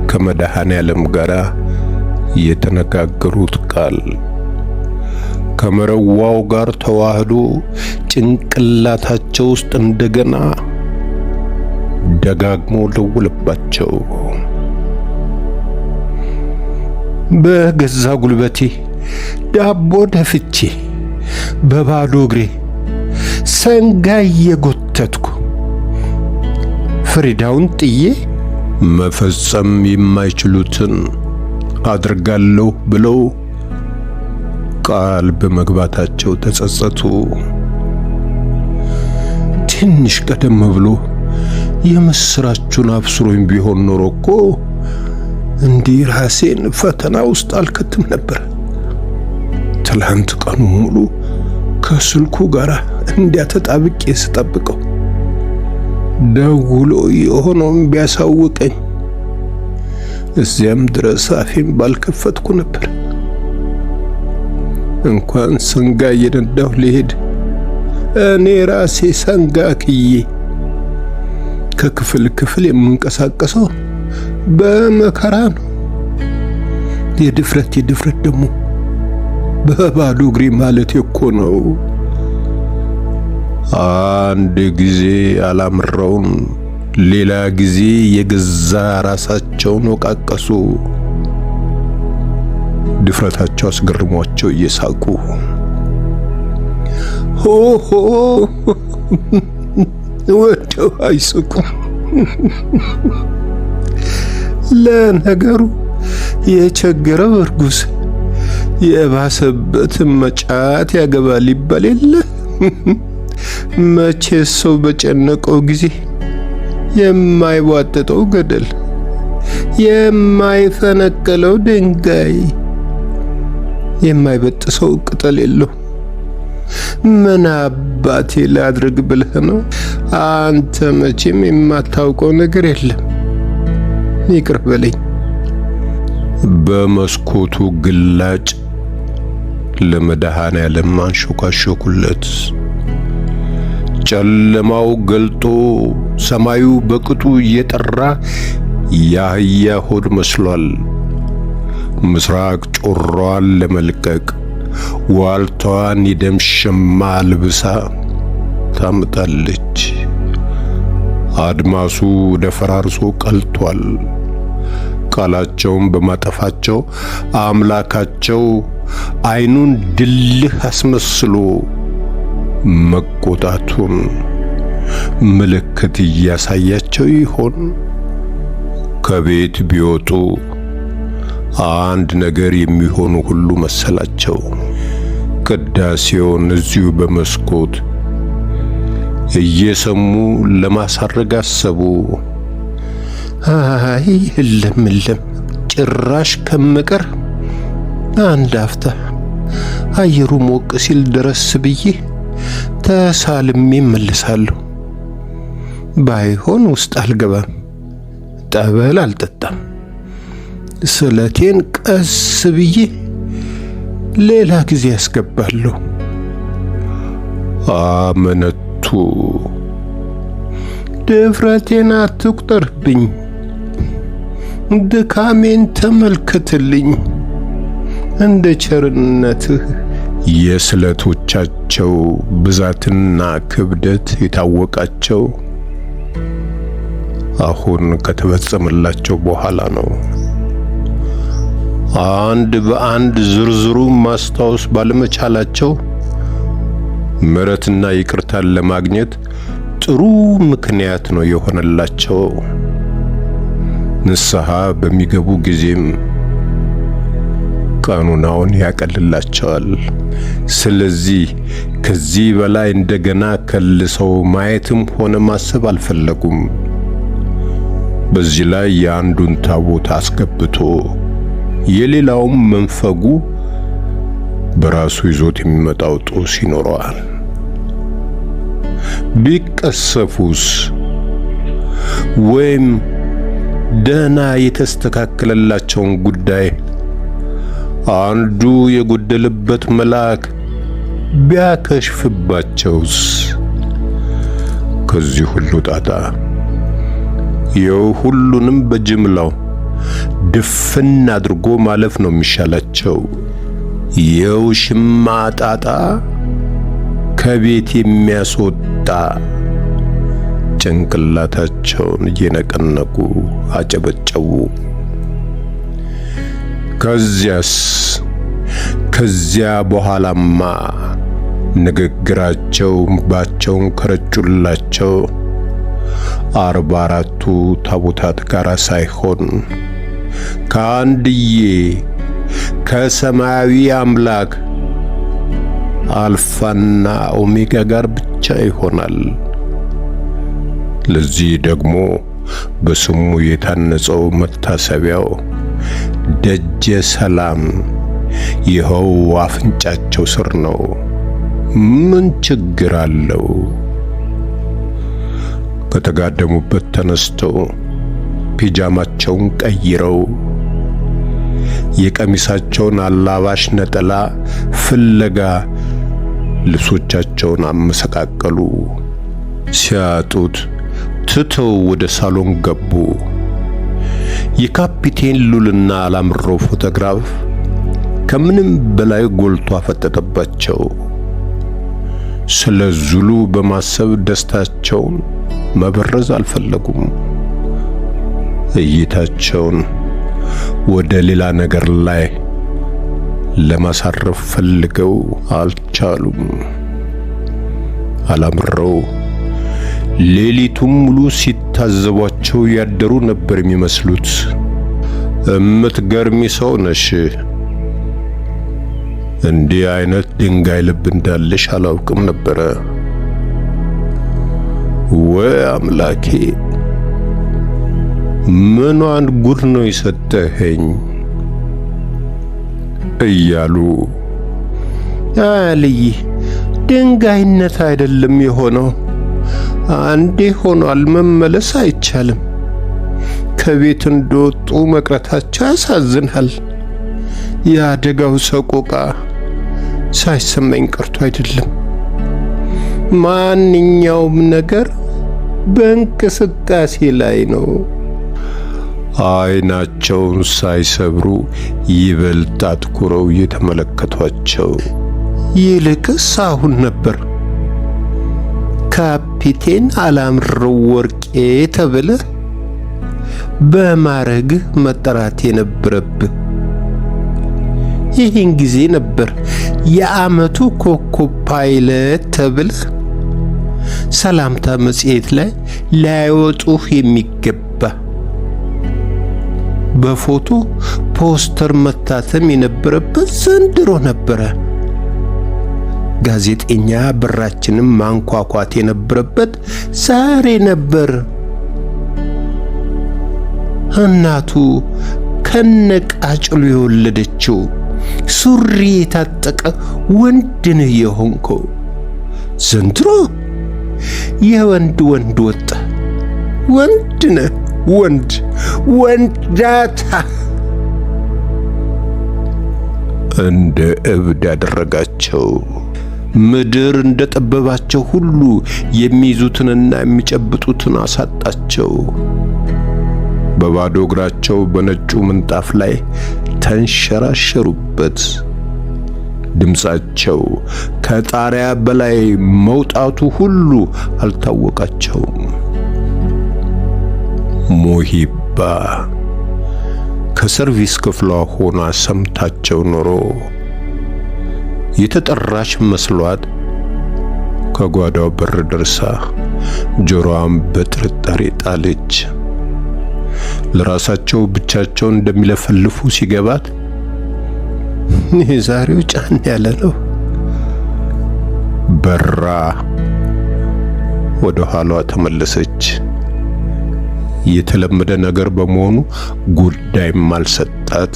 ከመድኃኔዓለም ጋር የተነጋገሩት ቃል ከመረዋው ጋር ተዋህዶ ጭንቅላታቸው ውስጥ እንደገና ደጋግሞ ደወለባቸው። በገዛ ጉልበቴ ዳቦ ደፍቼ በባዶ እግሬ ሰንጋ እየጎተትኩ ፍሪዳውን ጥዬ መፈጸም የማይችሉትን አድርጋለሁ ብለው ቃል በመግባታቸው ተጸጸቱ። ትንሽ ቀደም ብሎ የምስራቹን አብስሮኝ ቢሆን ኖሮ እኮ እንዲህ ራሴን ፈተና ውስጥ አልከትም ነበር ትላንት ቀኑ ሙሉ ከስልኩ ጋር እንዲያተጣብቄ ስጠብቀው ደውሎ የሆነውን ቢያሳውቀኝ እዚያም ድረስ አፌን ባልከፈትኩ ነበር። እንኳን ሰንጋ እየነዳሁ ልሄድ እኔ ራሴ ሰንጋ ክዬ ከክፍል ክፍል የምንቀሳቀሰው በመከራ ነው። የድፍረት ደግሞ በባዶ እግሬ ማለት እኮ ነው። አንድ ጊዜ አላምረውን፣ ሌላ ጊዜ የገዛ ራሳቸውን ወቃቀሱ። ድፍረታቸው አስገርሟቸው እየሳቁ ሆሆ ወደው አይስቁ። ለነገሩ የቸገረው እርጉዝ የባሰበት መጫት ያገባል ይባል የለ። መቼ ሰው በጨነቀው ጊዜ የማይቧጥጠው ገደል፣ የማይፈነቀለው ድንጋይ፣ የማይበጥሰው ቅጠል የለው። ምን አባቴ ላድርግ ብለህ ነው? አንተ መቼም የማታውቀው ነገር የለም። ይቅር በለኝ። በመስኮቱ ግላጭ ለመድኃኔዓለም አንሾካሾኩለት። ጨለማው ገልጦ ሰማዩ በቅጡ እየጠራ የአህያ ሆድ መስሏል። ምስራቅ ጮሯን ለመልቀቅ ዋልታዋን የደም ሸማ ልብሳ ታምጣለች። አድማሱ ደፈራርሶ ቀልቷል። ቃላቸውን በማጠፋቸው አምላካቸው ዓይኑን ድልህ አስመስሎ መቆጣቱን ምልክት እያሳያቸው ይሆን? ከቤት ቢወጡ አንድ ነገር የሚሆኑ ሁሉ መሰላቸው። ቅዳሴውን እዚሁ በመስኮት እየሰሙ ለማሳረግ አሰቡ። አይ እለም ጭራሽ ከምቀር አንድ አፍታ አየሩ ሞቅ ሲል ድረስ ብዬ ተሳልሜ እመልሳለሁ። ባይሆን ውስጥ አልገባም፣ ጠበል አልጠጣም። ስለቴን ቀስ ብዬ ሌላ ጊዜ ያስገባለሁ። አመነቱ። ድፍረቴን አትቁጠርብኝ፣ ድካሜን ተመልከትልኝ እንደ ቸርነትህ። የስለቶቻቸው ብዛትና ክብደት የታወቃቸው አሁን ከተፈጸመላቸው በኋላ ነው። አንድ በአንድ ዝርዝሩን ማስታወስ ባለመቻላቸው ምሕረትና ይቅርታን ለማግኘት ጥሩ ምክንያት ነው የሆነላቸው። ንስሐ በሚገቡ ጊዜም ቀኑናውን ያቀልላቸዋል። ስለዚህ ከዚህ በላይ እንደገና ከልሰው ማየትም ሆነ ማሰብ አልፈለጉም። በዚህ ላይ የአንዱን ታቦት አስገብቶ የሌላውም መንፈጉ በራሱ ይዞት የሚመጣው ጦስ ይኖረዋል። ቢቀሰፉስ ወይም ደህና የተስተካከለላቸውን ጉዳይ አንዱ የጎደለበት መልአክ ቢያከሽፍባቸውስ? ከዚህ ሁሉ ጣጣ ሁሉንም በጅምላው ድፍን አድርጎ ማለፍ ነው የሚሻላቸው። የውሽማ ጣጣ ከቤት የሚያስወጣ። ጭንቅላታቸውን እየነቀነቁ አጨበጨቡ። ከዚያ በኋላማ ንግግራቸው እንባቸውን ከረጩላቸው 44ቱ ታቦታት ጋር ሳይሆን ከአንድዬ ከሰማያዊ አምላክ አልፋና ኦሜጋ ጋር ብቻ ይሆናል። ለዚህ ደግሞ በስሙ የታነጸው መታሰቢያው ደጀ ሰላም ይኸው አፍንጫቸው ስር ነው። ምን ችግር አለው? ከተጋደሙበት ተነስተው ፒጃማቸውን ቀይረው የቀሚሳቸውን አላባሽ ነጠላ ፍለጋ ልብሶቻቸውን አመሰቃቀሉ። ሲያጡት ትተው ወደ ሳሎን ገቡ። የካፒቴን ሉልና አላምረው ፎቶግራፍ ከምንም በላይ ጎልቶ አፈጠጠባቸው። ስለ ዙሉ በማሰብ ደስታቸውን መበረዝ አልፈለጉም። እይታቸውን ወደ ሌላ ነገር ላይ ለማሳረፍ ፈልገው አልቻሉም። አላምረው ሌሊቱን ሙሉ ሲታዘቧቸው ያደሩ ነበር የሚመስሉት። እምትገርሚ ሰው ነሽ፣ እንዲህ አይነት ድንጋይ ልብ እንዳለሽ አላውቅም ነበረ። ወይ አምላኬ፣ ምኗን ጉድ ነው የሰጠኸኝ እያሉ አልይ ድንጋይነት አይደለም የሆነው፣ አንዴ ሆኗል፣ መመለስ አይቻልም። ከቤት እንደወጡ መቅረታቸው ያሳዝናል። የአደጋው ሰቆቃ ሳይሰማኝ ቀርቶ አይደለም። ማንኛውም ነገር በእንቅስቃሴ ላይ ነው። አይናቸውን ሳይሰብሩ ይበልጥ አትኩረው የተመለከቷቸው። ይልቅስ አሁን ነበር ካፒቴን አላምረው ወርቄ ተብለህ በማረግህ መጠራት የነበረብህ። ይህን ጊዜ ነበር የዓመቱ ኮከብ ፓይለት ተብለህ ሰላምታ መጽሔት ላይ ላይወጡህ የሚገባ። በፎቶ ፖስተር መታተም የነበረበት ዘንድሮ ነበረ። ጋዜጠኛ በራችንም ማንኳኳት የነበረበት ዛሬ ነበር። እናቱ ከነቃጭሉ የወለደችው ሱሪ የታጠቀ ወንድ ነው የሆንከው። ዘንድሮ የወንድ ወጣ። ወንድ ነህ፣ ወንዳታ። እንደ እብድ ያደረጋቸው። ምድር እንደ ጠበባቸው ሁሉ የሚይዙትንና የሚጨብጡትን አሳጣቸው። በባዶ እግራቸው በነጩ ምንጣፍ ላይ ተንሸራሸሩበት። ድምፃቸው ከጣሪያ በላይ መውጣቱ ሁሉ አልታወቃቸውም። ሙሂባ ከሰርቪስ ክፍሏ ሆና ሰምታቸው ኖሮ የተጠራች መስሏት ከጓዳው በር ደርሳ ጆሮዋን በጥርጣሬ ጣለች። ለራሳቸው ብቻቸውን እንደሚለፈልፉ ሲገባት ዛሬው ጫን ያለ ነው። በራ ወደ ኋላዋ ተመለሰች። የተለመደ ነገር በመሆኑ ጉዳይም አልሰጣት።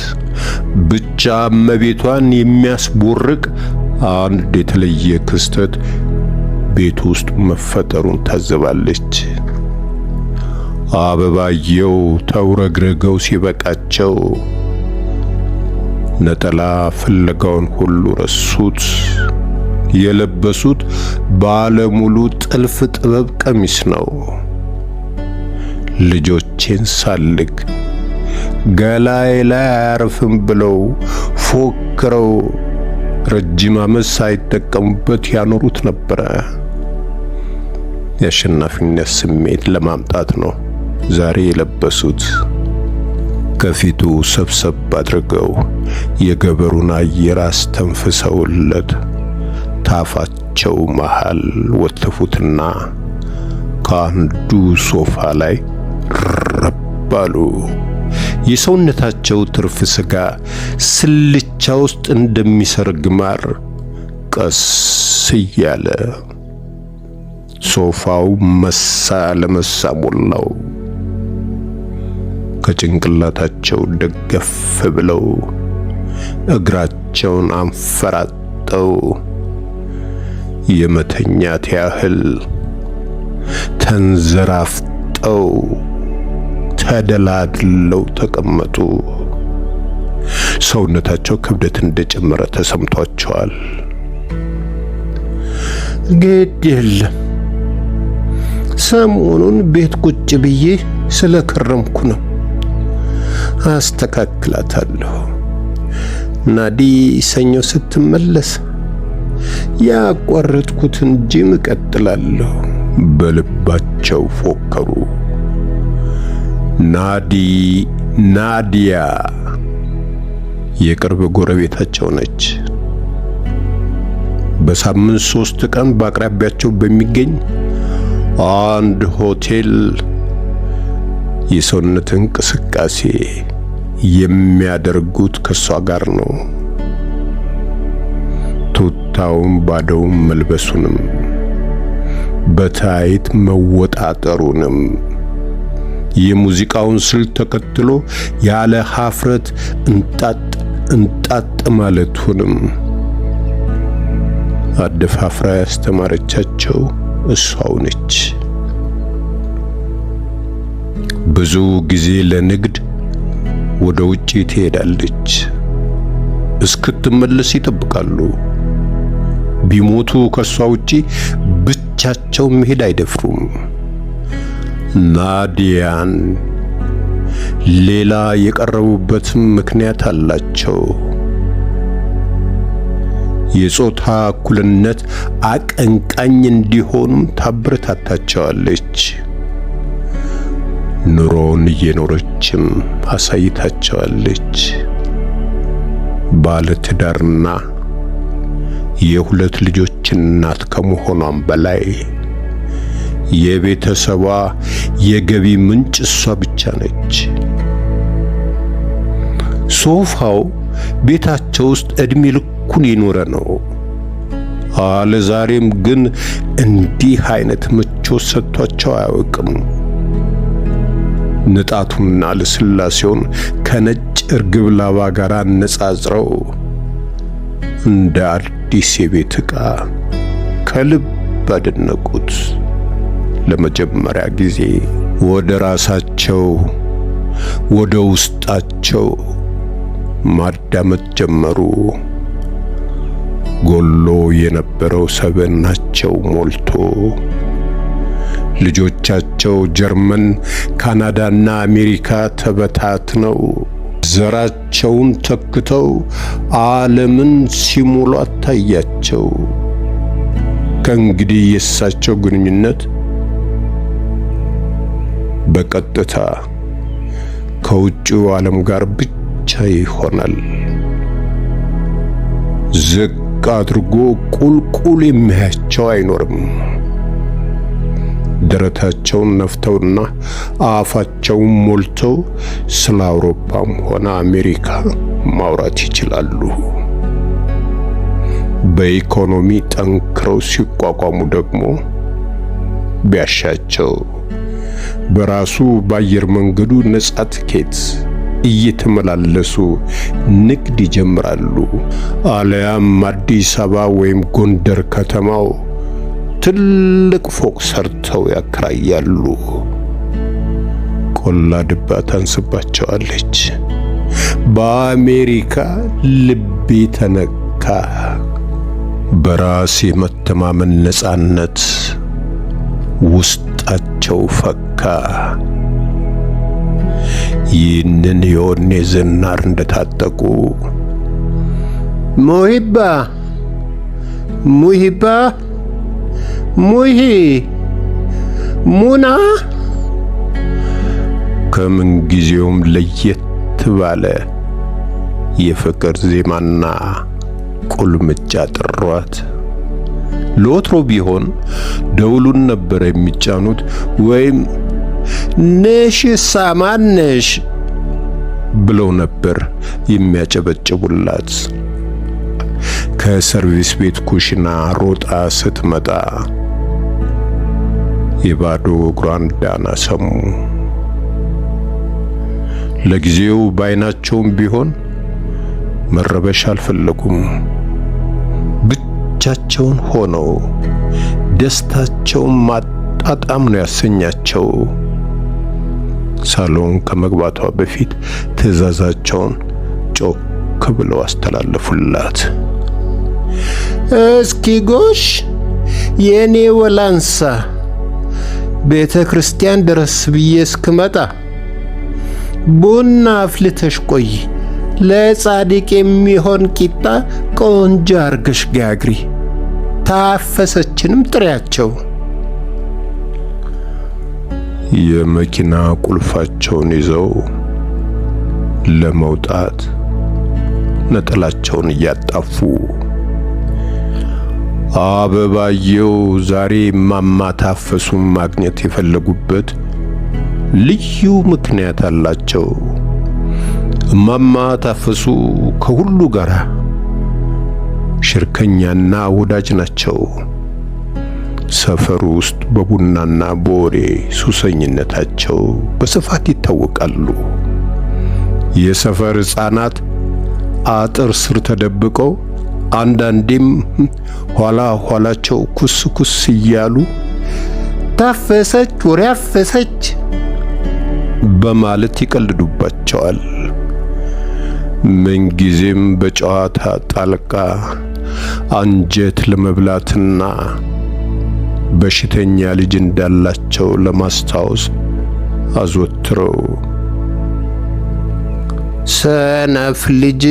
ብቻ እመቤቷን የሚያስቦርቅ አንድ የተለየ ክስተት ቤት ውስጥ መፈጠሩን ታዘባለች። አበባየው ተውረግረገው ሲበቃቸው ነጠላ ፍለጋውን ሁሉ ረሱት። የለበሱት ባለሙሉ ጥልፍ ጥበብ ቀሚስ ነው። ልጆቼን ሳልግ ገላይ ላይ አያርፍም ብለው ፎክረው ረጅም ዓመት ሳይጠቀሙበት ያኖሩት ነበረ። የአሸናፊነት ስሜት ለማምጣት ነው ዛሬ የለበሱት። ከፊቱ ሰብሰብ አድርገው የገበሩን አየር አስተንፍሰውለት ታፋቸው መሃል ወተፉትና ከአንዱ ሶፋ ላይ ረባሉ። የሰውነታቸው ትርፍ ስጋ ስልቻ ውስጥ እንደሚሰርግ ማር ቀስ እያለ ሶፋው መሳ ለመሳ ሞላው። ከጭንቅላታቸው ደገፍ ብለው አንገታቸውን አንፈራጠው የመተኛት ያህል ተንዘራፍጠው ተደላድለው ተቀመጡ። ሰውነታቸው ክብደት እንደጨመረ ተሰምቷቸዋል። ግድ የለም ሰሞኑን ቤት ቁጭ ብዬ ስለከረምኩ ነው፣ አስተካክላታለሁ። ናዲ ሰኞ ስትመለስ ያቋረጥኩትን ጂም እቀጥላለሁ በልባቸው ፎከሩ። ናዲያ የቅርብ ጎረቤታቸው ነች። በሳምንት 3 ቀን በአቅራቢያቸው በሚገኝ አንድ ሆቴል የሰውነት እንቅስቃሴ የሚያደርጉት ከሷ ጋር ነው። ቱታውን ባዶውን መልበሱንም በታይት መወጣጠሩንም የሙዚቃውን ስልት ተከትሎ ያለ ሀፍረት እንጣጥ ማለቱንም አደፋፍራ ያስተማረቻቸው እሷው ነች። ብዙ ጊዜ ለንግድ ወደ ውጪ ትሄዳለች። እስክትመለስ ይጠብቃሉ። ቢሞቱ ከሷ ውጪ ብቻቸው መሄድ አይደፍሩም። ናዲያን ሌላ የቀረቡበትም ምክንያት አላቸው። የጾታ እኩልነት አቀንቃኝ እንዲሆኑም ታበረታታቸዋለች። ኑሮን እየኖረችም አሳይታቸዋለች። ባለትዳርና የ2 ልጆች እናት ከመሆኗም በላይ የቤተሰቧ የገቢ ምንጭ እሷ ብቻ ነች። ሶፋው ቤታቸው ውስጥ እድሜ ልኩን የኖረ ነው። አለዛሬም ግን እንዲህ አይነት ምቾት ሰጥቷቸው አያውቅም። ንጣቱና ልስላሴውን ከነጭ እርግብ ላባ ጋር አነጻጽረው እንደ አዲስ የቤት ዕቃ ከልብ አደነቁት። ለመጀመሪያ ጊዜ ወደ ራሳቸው ወደ ውስጣቸው ማዳመጥ ጀመሩ። ጎሎ የነበረው ሰብዕናቸው ሞልቶ ልጆቻቸው ጀርመን፣ ካናዳና አሜሪካ ተበታትነው ዘራቸውን ተክተው ዓለምን ሲሞሉ ታያቸው። ከእንግዲህ የእሳቸው ግንኙነት በቀጥታ ከውጭው ዓለም ጋር ብቻ ይሆናል። ዝቅ አድርጎ ቁልቁል የሚያያቸው አይኖርም። ደረታቸውን ነፍተውና አፋቸውን ሞልተው ስለ አውሮፓም ሆነ አሜሪካ ማውራት ይችላሉ። በኢኮኖሚ ጠንክረው ሲቋቋሙ ደግሞ ቢያሻቸው በራሱ በአየር መንገዱ ነጻ ትኬት እየተመላለሱ ንግድ ይጀምራሉ። አለያም አዲስ አበባ ወይም ጎንደር ከተማው ትልቅ ፎቅ ሰርተው ያከራያሉ። ቆላ ድባ ታንስባቸዋለች። በአሜሪካ ልቤ ተነካ። በራስ የመተማመን ነጻነት ውስጣቸው ፈካ። ይህንን የወኔ ዝናር እንደታጠቁ ሙና ከምን ጊዜውም ለየት ባለ የፍቅር ዜማና ቁልምጫ ጥሯት። ለወትሮ ቢሆን ደውሉን ነበር የሚጫኑት ወይም ነሽ ሳማነሽ ብለው ነበር የሚያጨበጭቡላት። ከሰርቪስ ቤት ኩሽና ሮጣ ስትመጣ የባዶ እግሯን ዳና ሰሙ። ለጊዜው ባይናቸውም ቢሆን መረበሽ አልፈለጉም። ብቻቸውን ሆነው ደስታቸውን ማጣጣም ነው ያሰኛቸው። ሳሎን ከመግባቷ በፊት ትዕዛዛቸውን ጮክ ብለው አስተላለፉላት። እስኪ ጎሽ የኔ ወላንሳ ቤተ ክርስቲያን ድረስ ብዬ እስክመጣ ቡና አፍልተሽ ቆይ፣ ለጻድቅ የሚሆን ቂጣ ቆንጆ አርገሽ ጋግሪ፣ ታፈሰችንም ጥሪያቸው። የመኪና ቁልፋቸውን ይዘው ለመውጣት ነጠላቸውን እያጣፉ አበባየው ዛሬ እማማ ታፈሱን ማግኘት የፈለጉበት ልዩ ምክንያት አላቸው። እማማ ታፈሱ ከሁሉ ጋር ሽርከኛና ወዳጅ ናቸው። ሰፈሩ ውስጥ በቡናና በወሬ ሱሰኝነታቸው በስፋት ይታወቃሉ። የሰፈር ሕፃናት አጥር ስር ተደብቀው አንዳንዴም ኋላ ኋላቸው ኩስ ኩስ እያሉ ታፈሰች ወሬ አፈሰች በማለት ይቀልዱባቸዋል። ምንጊዜም በጨዋታ ጣልቃ አንጀት ለመብላትና በሽተኛ ልጅ እንዳላቸው ለማስታወስ አዘወትረው ሰነፍ ልጅ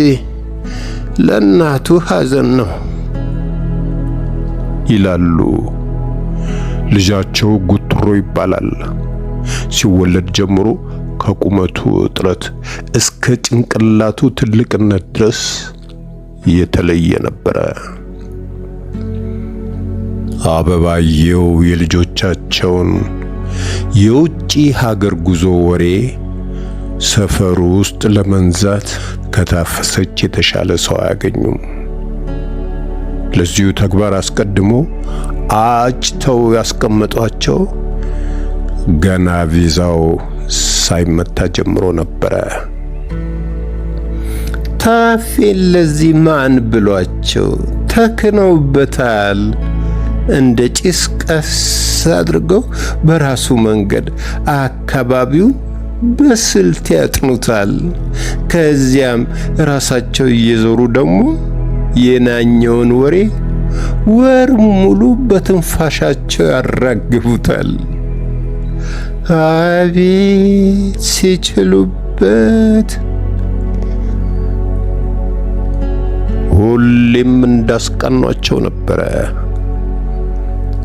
ለእናቱ ሐዘን ነው ይላሉ። ልጃቸው ጉትሮ ይባላል። ሲወለድ ጀምሮ ከቁመቱ እጥረት እስከ ጭንቅላቱ ትልቅነት ድረስ የተለየ ነበረ። አበባየው የልጆቻቸውን የውጪ ሀገር ጉዞ ወሬ ሰፈሩ ውስጥ ለመንዛት ከታፈሰች የተሻለ ሰው አያገኙም። ለዚሁ ተግባር አስቀድሞ አጭተው ያስቀመጧቸው ገና ቪዛው ሳይመታ ጀምሮ ነበረ። ታፌን ለዚህ ማን ብሏቸው ተክነውበታል። እንደ ጭስ ቀስ አድርገው በራሱ መንገድ አካባቢውን በስልት ያጥኑታል። ከዚያም ራሳቸው እየዞሩ ደግሞ የናኘውን ወሬ ወር ሙሉ በትንፋሻቸው ያራግቡታል። አቤት ሲችሉበት! ሁሌም እንዳስቀኗቸው ነበረ።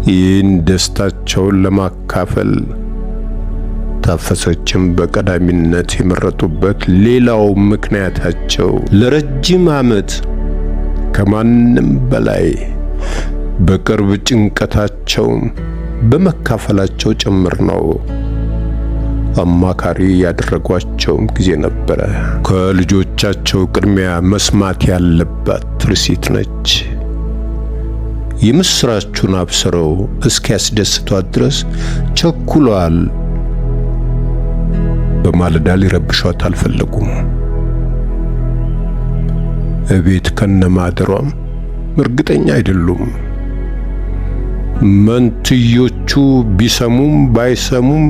ይህን ደስታቸውን ለማካፈል ታፈሰችም በቀዳሚነት የመረጡበት ሌላው ምክንያታቸው ለረጅም ዓመት ከማንም በላይ በቅርብ ጭንቀታቸው በመካፈላቸው ጭምር ነው። አማካሪ ያደረጓቸውም ጊዜ ነበረ። ከልጆቻቸው ቅድሚያ መስማት ያለባት ትርሲት ነች። የምስራቹን አብስረው እስኪያስደስቷት ድረስ ቸኩለዋል። በማለዳ ሊረብሿት አልፈለጉም። እቤት ከነማደሯም እርግጠኛ አይደሉም። መንትዮቹ ቢሰሙም ባይሰሙም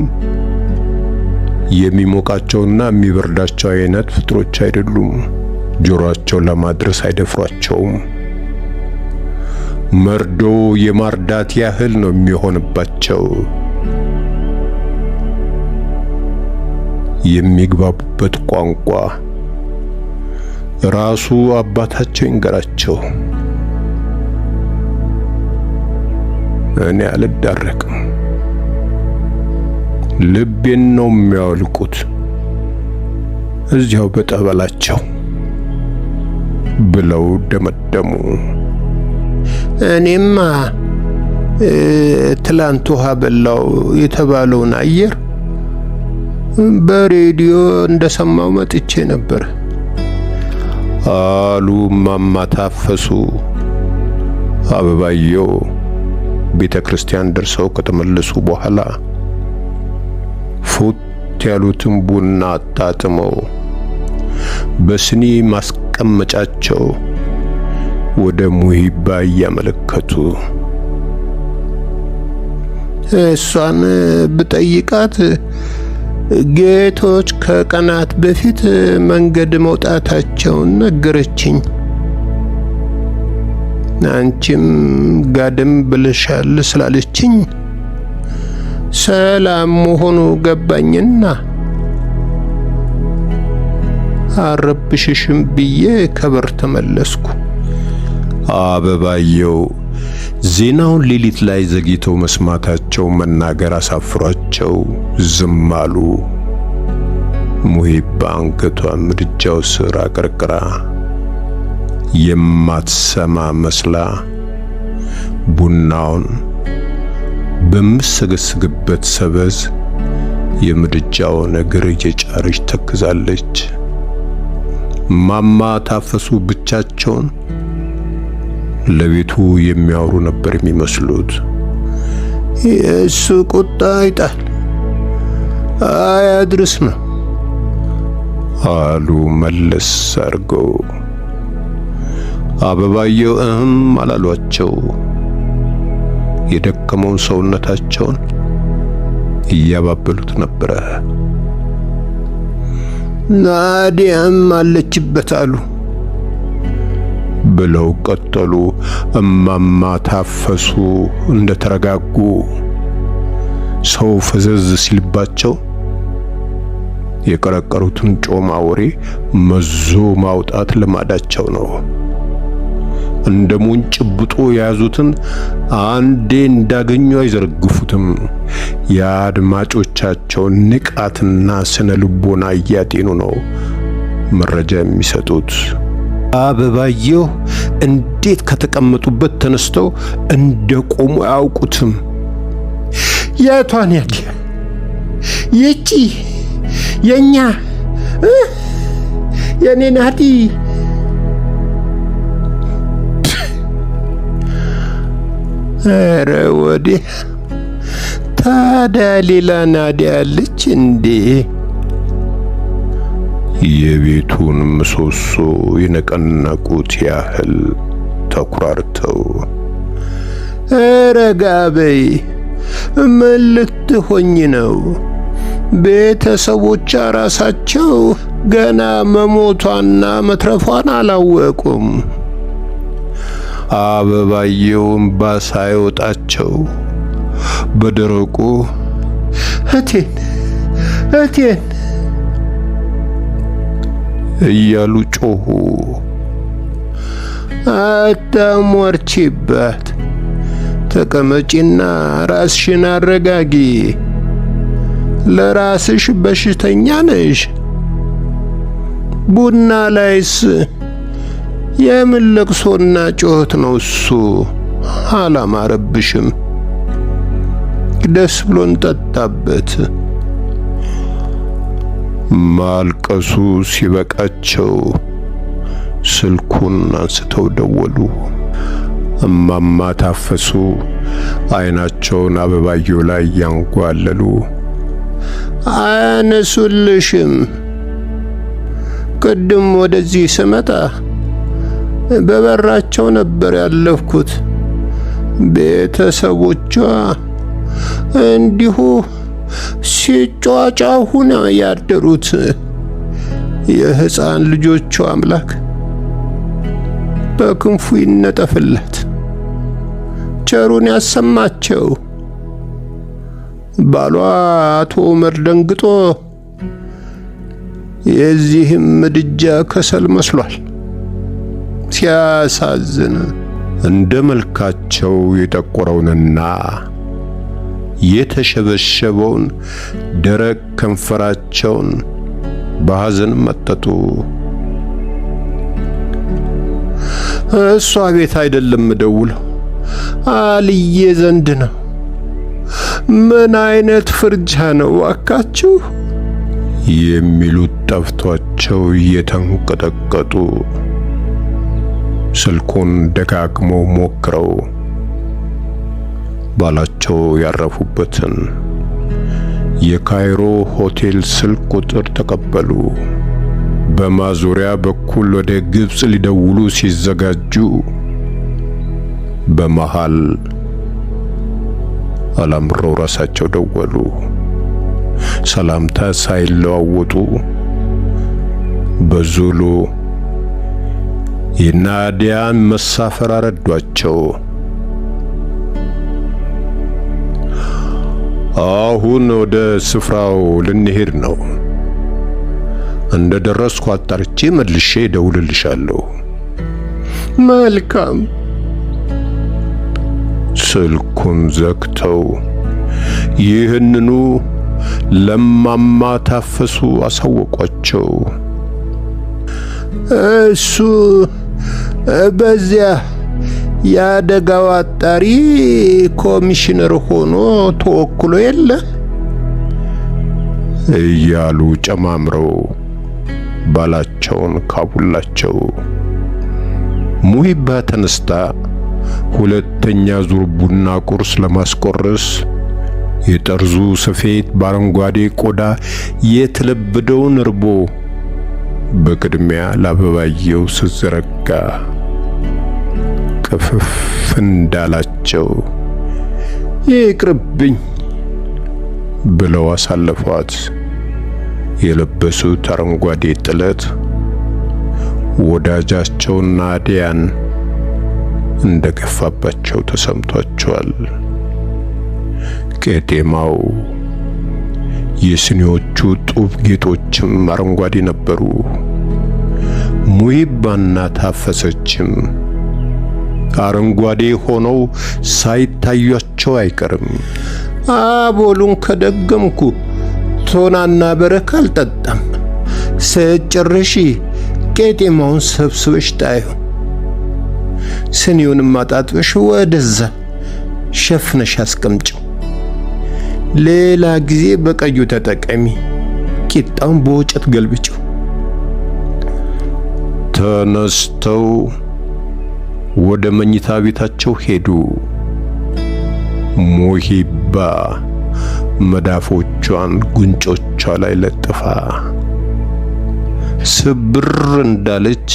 የሚሞቃቸውና የሚበርዳቸው አይነት ፍጥሮች አይደሉም። ጆሮአቸው ለማድረስ አይደፍሯቸውም። መርዶ የማርዳት ያህል ነው የሚሆንባቸው። የሚግባቡበት ቋንቋ ራሱ አባታቸው ይንገራቸው። እኔ አልዳረቅም፣ ልቤን ነው የሚያወልቁት እዚያው በጠበላቸው ብለው ደመደሙ። እኔማ ትላንት ውሃ በላው የተባለውን አየር በሬዲዮ እንደሰማው መጥቼ ነበር አሉ እማማ ታፈሱ። አበባየው ቤተ ክርስቲያን ደርሰው ከተመለሱ በኋላ ፉት ያሉትን ቡና አጣጥመው በስኒ መቀመጫቸው ወደ ሙሂባ እያመለከቱ እሷን ብጠይቃት ጌቶች ከቀናት በፊት መንገድ መውጣታቸውን ነገረችኝ። አንቺም ጋደም ብለሻል ስላለችኝ ሰላም መሆኑ ገባኝና አረብሽሽም ብዬ ከበር ተመለስኩ። አበባየው ዜናውን ሌሊት ላይ ዘግይተው መስማታቸው መናገር አሳፍሯቸው ዝም አሉ። ሙሂባ አንገቷን ምድጃው ስር አቀርቅራ የማትሰማ መስላ ቡናውን በምሰገስግበት ሰበዝ የምድጃውን እግር እየጫረች ተክዛለች። ማማ ታፈሱ ብቻቸውን ለቤቱ የሚያወሩ ነበር የሚመስሉት። የእሱ ቁጣ ይጣል አያድርስ ነው አሉ መለስ አርገው። አበባየው አላሏቸው። የደከመውን ሰውነታቸውን እያባበሉት ነበረ። ናዲያም አለችበት አሉ ብለው ቀጠሉ። እማማ ታፈሱ እንደተረጋጉ ሰው ፈዘዝ ሲልባቸው የቀረቀሩትን ጮማ ወሬ መዞ ማውጣት ልማዳቸው ነው። እንደ ሙንጭ ብጦ የያዙትን አንዴ እንዳገኙ አይዘረግፉትም። የአድማጮቻቸውን ንቃትና ስነ ልቦና እያጤኑ ነው መረጃ የሚሰጡት። አበባየሁ እንዴት ከተቀመጡበት ተነስተው እንደቆሙ አያውቁትም። የቷን ያዲያ ይቺ የኛ የኔ ናዲ ኧረ ወዲህ ታዲያ ሌላ ናዲያ አለች እንዴ? የቤቱን ምሰሶ የነቀነቁት ያህል ተኩራርተው ረጋ በይ፣ ምን ልትሆኝ ነው? ቤተሰቦቿ ራሳቸው ገና መሞቷና መትረፏን አላወቁም። አበባየሁ እምባ ሳይወጣቸው በደረቁ እቴን እያሉ ጮሁ። አታሟርቺበት፣ ተቀመጪና ራስሽን አረጋጊ። ለራስሽ በሽተኛ ነሽ። ቡና ላይስ የምን ለቅሶና ጮኸት ነው? እሱ አላማረብሽም? ደስ ብሎን ጠጣበት። ማልቀሱ ሲበቃቸው ስልኩን አንስተው ደወሉ። እማማ ታፈሱ አይናቸውን አበባየሁ ላይ ያንጓለሉ። አያነሱልሽም? ቅድም ወደዚህ ስመጣ በበራቸው ነበር ያለፍኩት። ቤተሰቦቿ እንዲሁ ሲጫጫሁ ነው ያደሩት። የሕፃን ልጆቿ አምላክ በክንፉ ይነጠፍለት፣ ቸሩን ያሰማቸው። ባሏ አቶ ዑመር ደንግጦ የዚህም ምድጃ ከሰል መስሏል። ሲያሳዝን። እንደ መልካቸው የጠቆረውንና የተሸበሸበውን ደረቅ ከንፈራቸውን በሐዘን መጠጡ። እሷ ቤት አይደለም ደውለው አልዬ ዘንድ ነው። ምን አይነት ፍርጃ ነው ዋካችሁ? የሚሉት ጠፍቷቸው እየተንቀጠቀጡ ስልኩን ደጋግመው ሞክረው ባላቸው ያረፉበትን የካይሮ ሆቴል ስልክ ቁጥር ተቀበሉ። በማዞሪያ በኩል ወደ ግብጽ ሊደውሉ ሲዘጋጁ በመሃል አላምረው ራሳቸው ደወሉ። ሰላምታ ሳይለዋወጡ በዙሉ የናዲያን መሳፈር አረዷቸው። አሁን ወደ ስፍራው ልንሄድ ነው። እንደደረስኩ አጣርቼ መልሼ እደውልልሻለሁ። መልካም። ስልኩን ዘግተው ይህንኑ ለማማ ታፈሱ አሳወቋቸው። እሱ በዚያ የአደጋው አጣሪ ኮሚሽነር ሆኖ ተወክሎ የለ እያሉ ጨማምረው ባላቸውን ካቡላቸው። ሙሂባ ተነስታ ሁለተኛ ዙር ቡና ቁርስ ለማስቆረስ የጠርዙ ስፌት በአረንጓዴ ቆዳ የተለበደውን እርቦ በቅድሚያ ለአበባየው ስትዘረጋ ቅፍፍ እንዳላቸው ይቅርብኝ ብለው አሳለፏት። የለበሱት አረንጓዴ ጥለት ወዳጃቸውና ናዲያን እንደገፋባቸው ተሰምቷቸዋል። ቄጤማው የስኒዎቹ ጡብ ጌጦችም አረንጓዴ ነበሩ። ሙሂባና ታፈሰችም አረንጓዴ ሆነው ሳይታያቸው አይቀርም። አቦሉን ከደገምኩ ቶናና በረካ አልጠጣም። ስጨርሺ ቄጤማውን ሰብስበሽ ጣዩ። ስኒውንም አጣጥበሽ ወደዛ ሸፍነሽ አስቀምጪው። ሌላ ጊዜ በቀዩ ተጠቀሚ። ቂጣውን በወጨት ገልብጪው። ተነስተው ወደ መኝታ ቤታቸው ሄዱ። ሙሂባ መዳፎቿን ጉንጮቿ ላይ ለጥፋ ስብር እንዳለች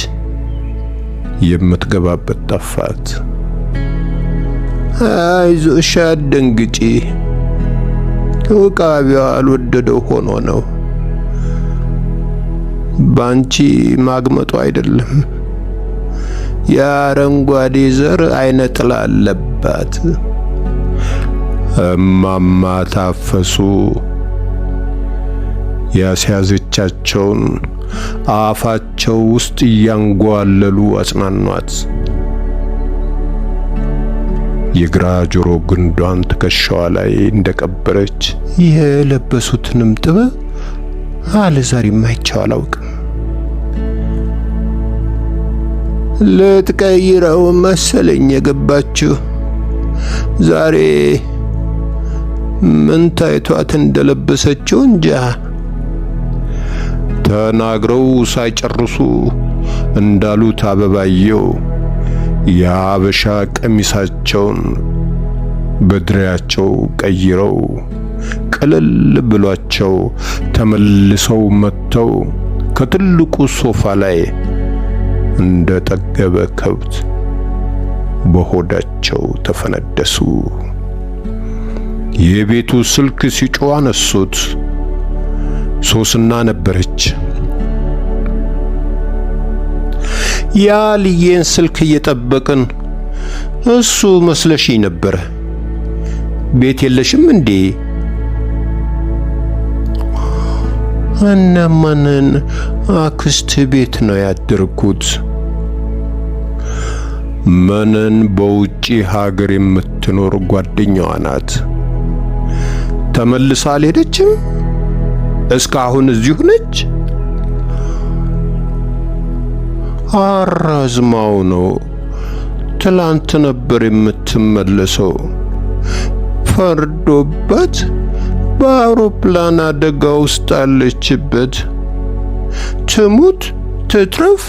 የምትገባበት ጠፋት። አይዞሽ አትደንግጪ፣ ውቃቢዋ አልወደደው ሆኖ ነው። ባንቺ ማግመጡ አይደለም፣ የአረንጓዴ ዘር አይነ ጥላ አለባት። እማማ ታፈሱ ያስያዘቻቸውን አፋቸው ውስጥ እያንጓለሉ አጽናኗት። የግራ ጆሮ ግንዷን ትከሻዋ ላይ እንደቀበረች የለበሱትንም ጥበብ አለዛሬም አይቼው አላውቅም። ልትቀይረው መሰለኝ የገባችው። ዛሬ ምን ታይቷት እንደለበሰችው እንጃ። ተናግረው ሳይጨርሱ እንዳሉት አበባየው የሀበሻ ቀሚሳቸውን በድሪያቸው ቀይረው ቀለል ብሏቸው ተመልሰው መጥተው ከትልቁ ሶፋ ላይ እንደ ጠገበ ከብት በሆዳቸው ተፈነደሱ። የቤቱ ስልክ ሲጮህ አነሱት። ሶስና ነበረች። ያልዬን ስልክ እየጠበቅን እሱ መስለሽኝ ነበረ። ቤት የለሽም እንዴ? እነማንን አክስት ቤት ነው ያደርኩት። መነን በውጪ ሀገር የምትኖር ጓደኛዋ ናት። ተመልሳ አልሄደችም? እስካሁን እዚሁ ነች? አራዝማው ነው። ትላንት ነበር የምትመለሰው። ፈርዶባት በአውሮፕላን አደጋ ውስጥ አለችበት። ትሙት ትትረፍ፣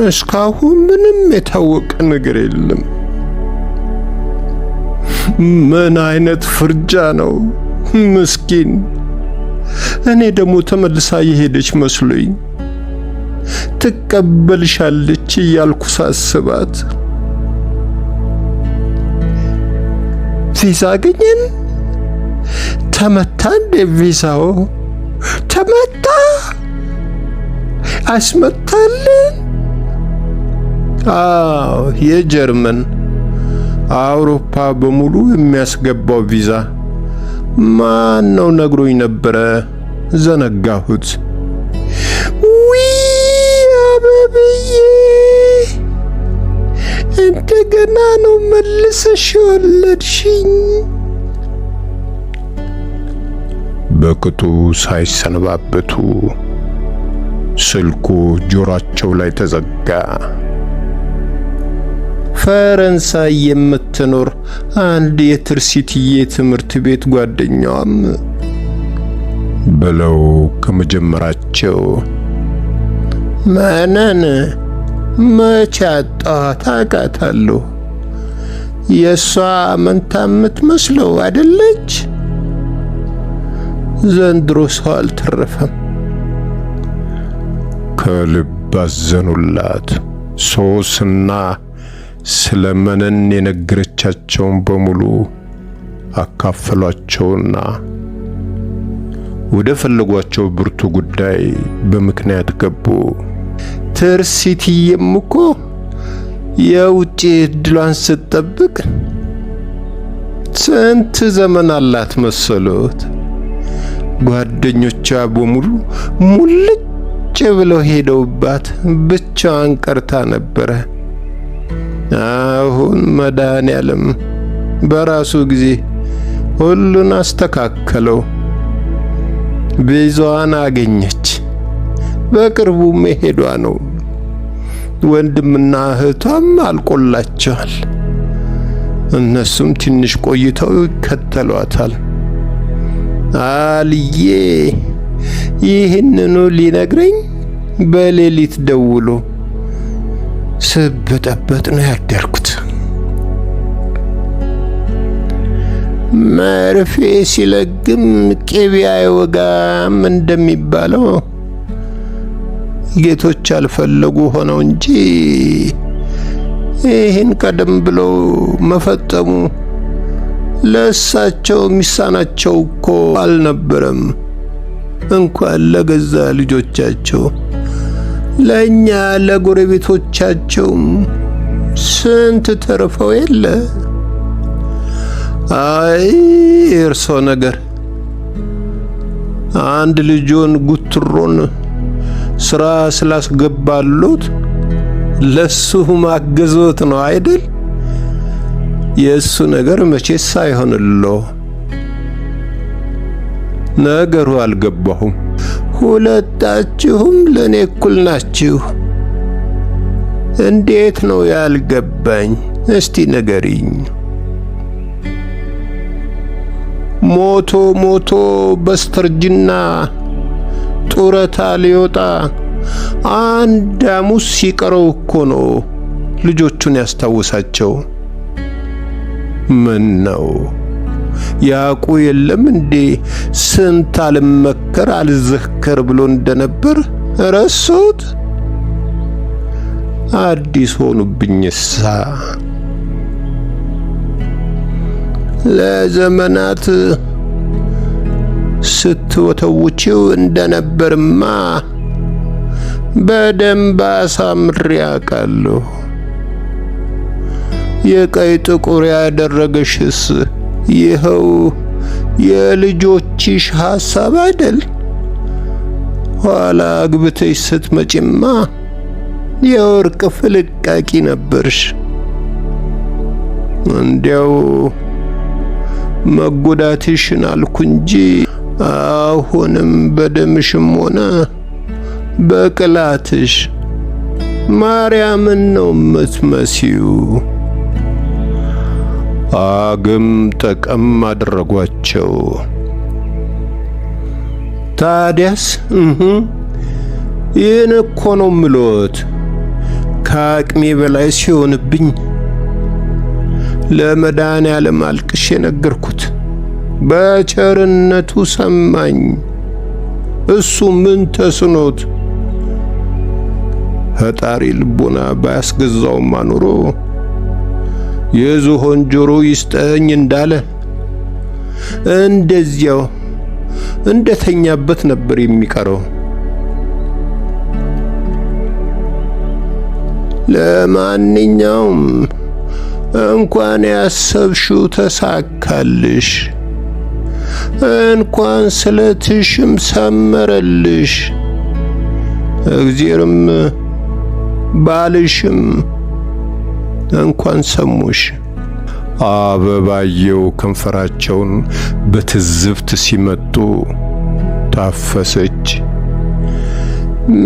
እስካሁን ምንም የታወቀ ነገር የለም። ምን አይነት ፍርጃ ነው! ምስኪን። እኔ ደግሞ ተመልሳ የሄደች መስሎኝ ትቀበልሻለች እያልኩ ሳስባት ቪዛ አገኘን። ተመታ እንደ ቪዛው ተመታ። አስመታልን። አዎ የጀርመን አውሮፓ በሙሉ የሚያስገባው ቪዛ ማን ነው ነግሮኝ ነበረ፣ ዘነጋሁት። አበብዬ እንደገና ነው መልሰሽ ወለድሽኝ። በቅጡ ሳይሰነባበቱ ስልኩ ጆሮአቸው ላይ ተዘጋ። ፈረንሳይ የምትኖር አንድ የትርሲትዬ ትምህርት ቤት ጓደኛዋም ብለው ከመጀመራቸው ማነን መቼ አጣኋት አውቃታለሁ። የእሷ መንታ የምትመስለው አይደለች። ዘንድሮ ሰው አልተረፈም። ከልብ አዘኑላት። ሶስና ስለ መነን የነገረቻቸውን በሙሉ አካፈሏቸውና ወደ ፈለጓቸው ብርቱ ጉዳይ በምክንያት ገቡ። ትርሲትዬም እኮ የውጭ እድሏን ስትጠብቅ ስንት ዘመን አላት መሰሎት። ጓደኞቿ በሙሉ ሙልጭ ብለው ሄደውባት ብቻዋን ቀርታ ነበረ። አሁን መድኃኔዓለም በራሱ ጊዜ ሁሉን አስተካከለው። ቪዛዋን አገኘች። በቅርቡ መሄዷ ነው። ወንድምና እህቷም አልቆላቸዋል። እነሱም ትንሽ ቆይተው ይከተሏታል። አልዬ ይህንኑ ሊነግረኝ በሌሊት ደውሎ ስበጠበጥ ነው ያደርኩት። መርፌ ሲለግም ቅቤ አይወጋም እንደሚባለው ጌቶች አልፈለጉ ሆነው እንጂ ይህን ቀደም ብለው መፈጸሙ ለእሳቸው ሚሳናቸው እኮ አልነበረም። እንኳን ለገዛ ልጆቻቸው ለእኛ ለጎረቤቶቻቸውም ስንት ተርፈው የለ። አይ እርሶ ነገር አንድ ልጆን ጉትሮን ስራ ስላስገባሉት ለሱ ማገዞት ነው አይደል? የሱ ነገር መቼስ አይሆንሎ። ነገሩ አልገባሁም። ሁለታችሁም ለኔ እኩል ናችሁ። እንዴት ነው ያልገባኝ? እስቲ ንገሪኝ። ሞቶ በስተርጅና ጡረታ ሊወጣ አንድ ሐሙስ ሲቀረው እኮ ነው ልጆቹን ያስታውሳቸው። ምን ነው ያውቁ የለም እንዴ ስንት አልመከር አልዘከር ብሎ እንደነበር ረሱት? አዲስ ሆኑብኝሳ። ለዘመናት ስትወተውቺው እንደነበርማ በደንብ አሳምሬ አውቃለሁ። የቀይ ጥቁር ያደረገሽስ ይኸው የልጆችሽ ሐሳብ አይደል? ኋላ አግብተሽ ስትመጪማ የወርቅ ፍልቃቂ ነበርሽ። እንዲያው መጎዳትሽን አልኩ እንጂ አሁንም በደምሽም ሆነ በቅላትሽ ማርያምን ነው የምትመሲው። አግም ጠቀም አደረጓቸው። ታዲያስ ይህን እኮ ነው ምሎት። ከአቅሜ በላይ ሲሆንብኝ ለመድኃኔዓለም አልቅሼ ነገርኩት። በቸርነቱ ሰማኝ። እሱ ምን ተስኖት ፈጣሪ ልቦና ባያስገዛውማ ኖሮ የዝሆን ጆሮ ይስጠኝ እንዳለ እንደዚያው እንደተኛበት ነበር የሚቀረው። ለማንኛውም እንኳን ያሰብሽው ተሳካልሽ፣ እንኳን ስለትሽም ሰመረልሽ። እግዚአብሔርም ባልሽም እንኳን ሰሙሽ። አበባየው ከንፈራቸውን በትዝብት ሲመጡ ታፈሰች።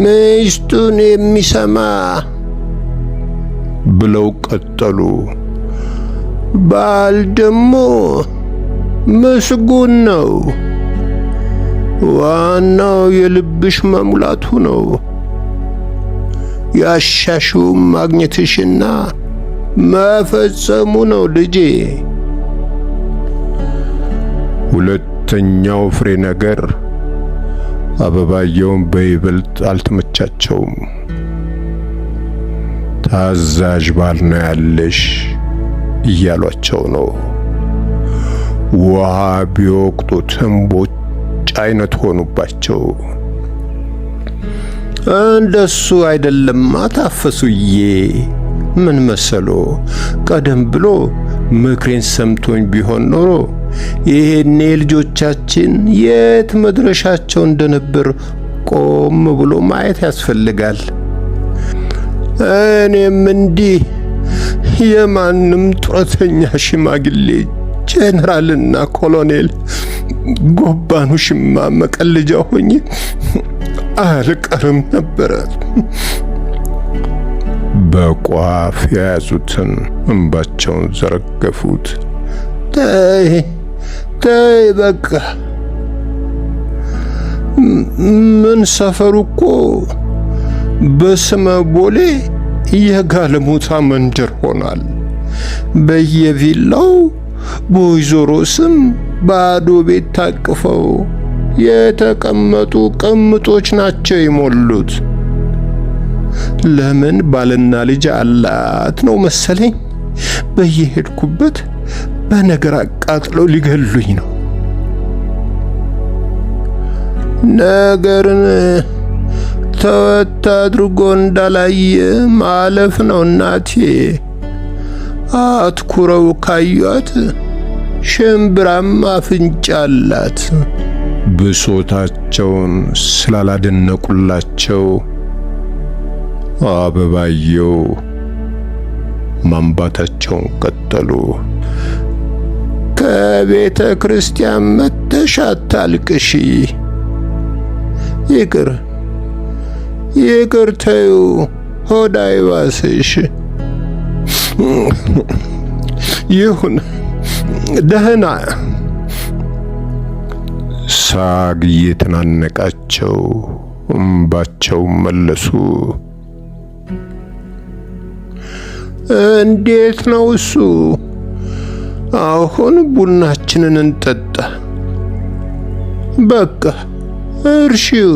ሚስቱን የሚሰማ ብለው ቀጠሉ። ባል ደግሞ ምስጉን ነው። ዋናው የልብሽ መሙላቱ ነው። ያሻሽውም ማግኘትሽና መፈጸሙ ነው ልጄ። ሁለተኛው ፍሬ ነገር አበባየውን በይበልጥ አልተመቻቸውም። ታዛዥ ባል ነው ያለሽ እያሏቸው ነው። ውሃ ቢወቅጡት እምቦጭ አይነት ሆኑባቸው። እንደሱ አይደለማ ታፈሱዬ። ምን መሰሎ፣ ቀደም ብሎ ምክሬን ሰምቶኝ ቢሆን ኖሮ ይሄኔ ልጆቻችን የት መድረሻቸው እንደነበር ቆም ብሎ ማየት ያስፈልጋል። እኔም እንዲህ የማንም ጡረተኛ ሽማግሌ ጄኔራልና ኮሎኔል ጎባኑ ሽማ መቀለጃ ሆኜ አልቀርም ነበረ። በቋፍ የያዙትን እንባቸውን ዘረገፉት። ተይ ተይ በቃ፣ ምን ሰፈሩ እኮ በስመ ቦሌ የጋለሞታ መንደር ሆኗል። በየቪላው በወይዘሮ ስም ባዶ ቤት ታቅፈው የተቀመጡ ቅምጦች ናቸው የሞሉት። ለምን ባልና ልጅ አላት ነው መሰለኝ። በየሄድኩበት በነገር አቃጥለው ሊገሉኝ ነው። ነገርን ተወት አድርጎ እንዳላየ ማለፍ ነው እናቴ። አትኩረው ካዩት ሽምብራም አፍንጫ አላት። ብሶታቸውን ስላላደነቁላቸው አበባየው ማንባታቸውን ቀጠሉ። ከቤተ ክርስቲያን መተሽ አታልቅሺ። ይቅር ተዩ፣ ሆዳ ይባስሽ። ይሁን ደህና። ሳግ እየተናነቃቸው እምባቸው መለሱ። እንዴት ነው እሱ? አሁን ቡናችንን እንጠጣ። በቃ እርሺው።